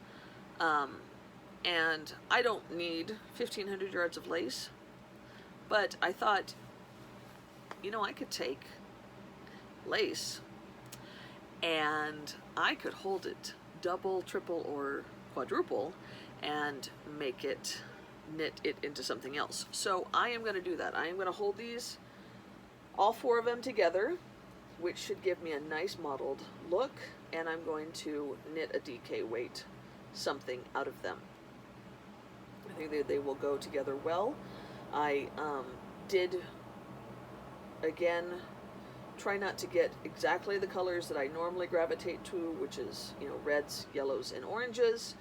And I don't need 1,500 yards of lace, but I thought, you know, I could take lace and I could hold it double, triple, or quadruple and make it, knit it into something else. So I am going to do that. I am going to hold these, all 4 of them together, which should give me a nice mottled look, and I'm going to knit a DK weight something out of them. I think they will go together well. I did, again, try not to get exactly the colors that I normally gravitate to, which is, you know, reds, yellows, and oranges.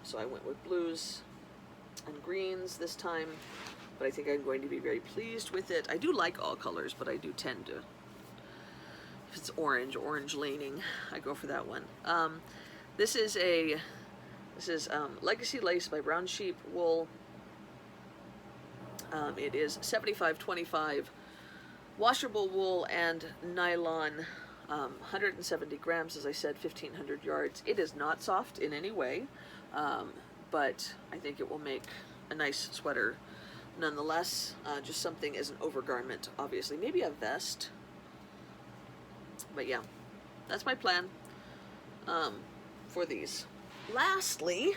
So I went with blues and greens this time, but I think I'm going to be very pleased with it. I do like all colors, but I do tend to, if it's orange leaning, I go for that one. This is Legacy Lace by Brown Sheep Wool. It is 75/25 washable wool and nylon, 170 grams, as I said, 1,500 yards. It is not soft in any way, but I think it will make a nice sweater nonetheless. Just something as an overgarment, obviously. Maybe a vest. But yeah, that's my plan for these. Lastly,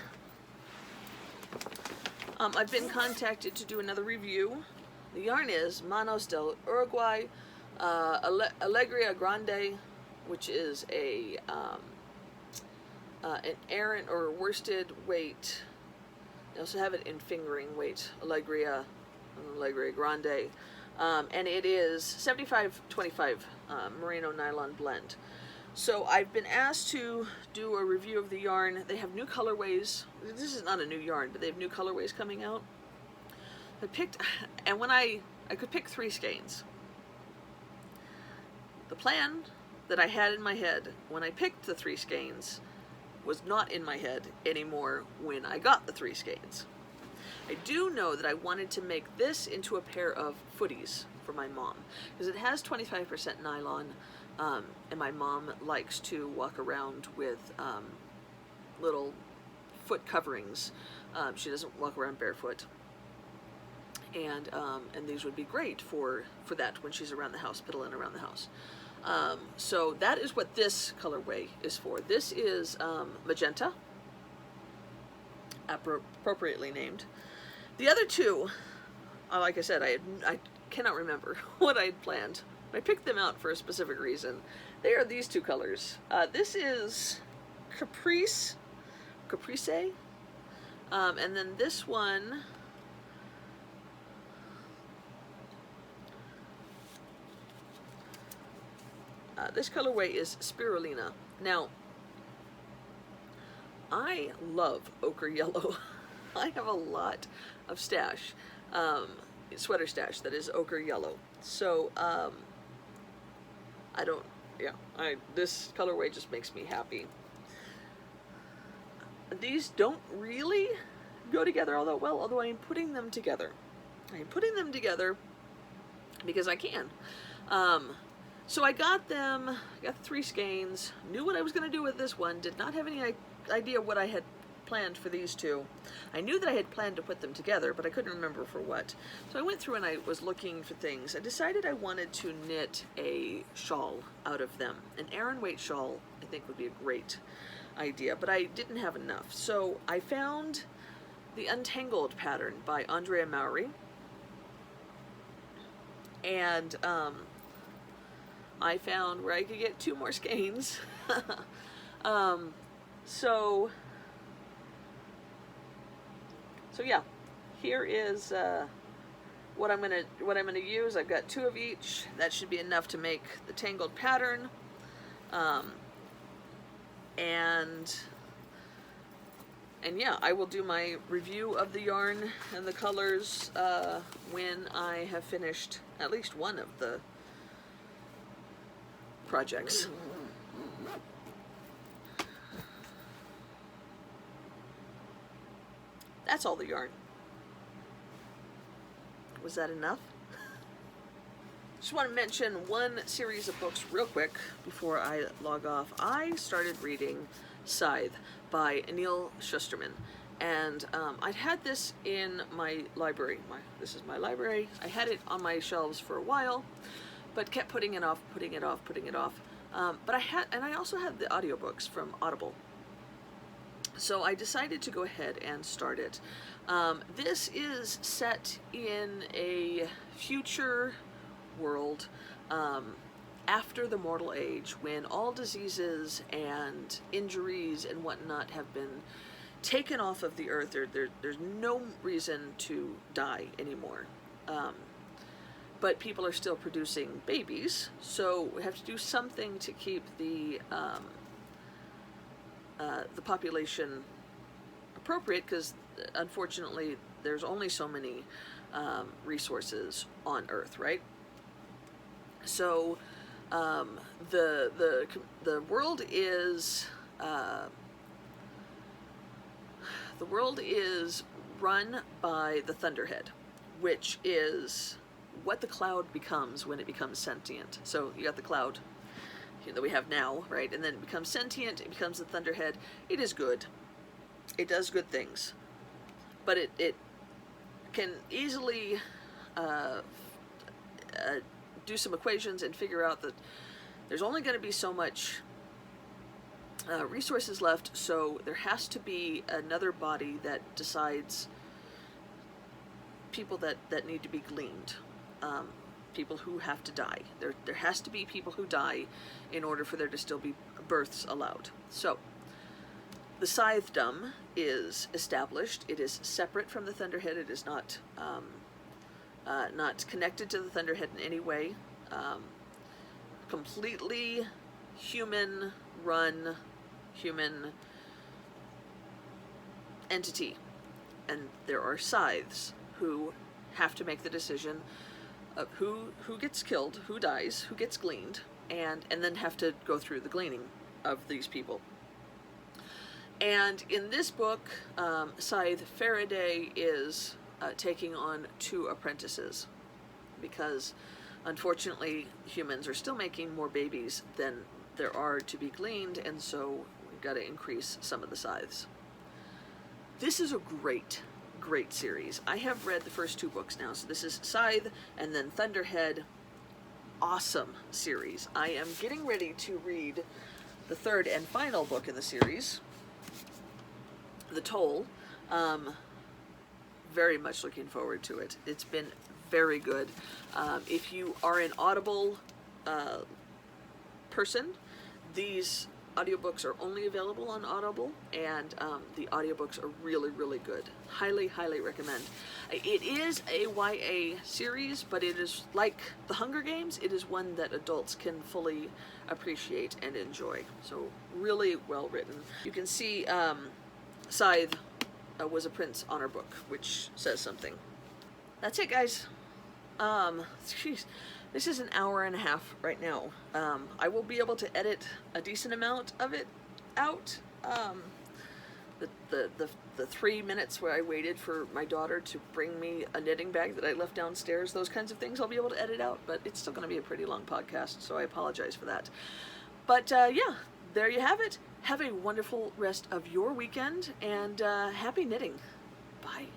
I've been contacted to do another review. The yarn is Manos del Uruguay Alegria Grande, which is an Aran or worsted weight. They also have it in fingering weight, Alegria Grande, and it is 75/25 merino nylon blend. So I've been asked to do a review of the yarn. They have new colorways. This is not a new yarn, but they have new colorways coming out. I picked, and when I could pick 3 skeins. The plan that I had in my head when I picked the 3 skeins was not in my head anymore when I got the 3 skeins. I do know that I wanted to make this into a pair of footies for my mom, because it has 25% nylon, and my mom likes to walk around with little foot coverings. She doesn't walk around barefoot, and these would be great for that when she's around the house, piddling around the house. So that is what this colorway is for. This is magenta, appropriately named. The other 2 like I said, I cannot remember what I had planned. I picked them out for a specific reason. They are these two colors. This is Caprice, and then this one, this colorway is Spirulina. Now, I love ochre yellow. I have a lot of stash, sweater stash that is ochre yellow. So, this colorway just makes me happy. These don't really go together all that well, although I am putting them together. I am putting them together because I can. So I got them, got 3 skeins, knew what I was going to do with this one, did not have any idea what I had planned for these two. I knew that I had planned to put them together, but I couldn't remember for what. So I went through and I was looking for things. I decided I wanted to knit a shawl out of them. An Aran weight shawl, I think, would be a great idea, but I didn't have enough. So I found the Untangled pattern by Andrea Mowry, and I found where I could get 2 more skeins. So yeah, here is what I'm gonna use. I've got 2 of each. That should be enough to make the tangled pattern. And yeah, I will do my review of the yarn and the colors when I have finished at least one of the projects. That's all the yarn. Was that enough? Just want to mention one series of books real quick before I log off. I started reading Scythe by Anil Shusterman, and I'd had this in my library. This is my library. I had it on my shelves for a while, but kept putting it off. But I also had the audiobooks from Audible. So I decided to go ahead and start it. This is set in a future world after the mortal age, when all diseases and injuries and whatnot have been taken off of the earth. There's no reason to die anymore. But people are still producing babies, so we have to do something to keep the population appropriate, because unfortunately there's only so many resources on Earth, right? So the world is run by the Thunderhead, which is what the cloud becomes when it becomes sentient. So you got the cloud that we have now, right? And then it becomes sentient, it becomes the Thunderhead. It is good. It does good things. But it can easily do some equations and figure out that there's only going to be so much resources left, so there has to be another body that decides people that need to be gleaned. People who have to die. There has to be people who die in order for there to still be births allowed. So the Scythedom is established. It is separate from the Thunderhead. It is not connected to the Thunderhead in any way. Completely human-run, human entity. And there are Scythes who have to make the decision of who gets killed, who dies, who gets gleaned, and then have to go through the gleaning of these people. And in this book, Scythe Faraday is taking on 2 apprentices, because unfortunately humans are still making more babies than there are to be gleaned, and so we've got to increase some of the scythes. This is a great series. I have read the first 2 books now, so this is Scythe and then Thunderhead. Awesome series. I am getting ready to read the 3rd and final book in the series, The Toll. very much looking forward to it. It's been very good. If you are an Audible person, these audiobooks are only available on Audible, and the audiobooks are really, really good. Highly, highly recommend. It is a YA series, but it is like The Hunger Games. It is one that adults can fully appreciate and enjoy. So really well written. You can see Scythe was a prince on her book, which says something. That's it, guys. Jeez. This is an hour and a half right now. I will be able to edit a decent amount of it out. The 3 minutes where I waited for my daughter to bring me a knitting bag that I left downstairs, those kinds of things I'll be able to edit out, but it's still going to be a pretty long podcast, so I apologize for that. But yeah, there you have it. Have a wonderful rest of your weekend, and happy knitting. Bye.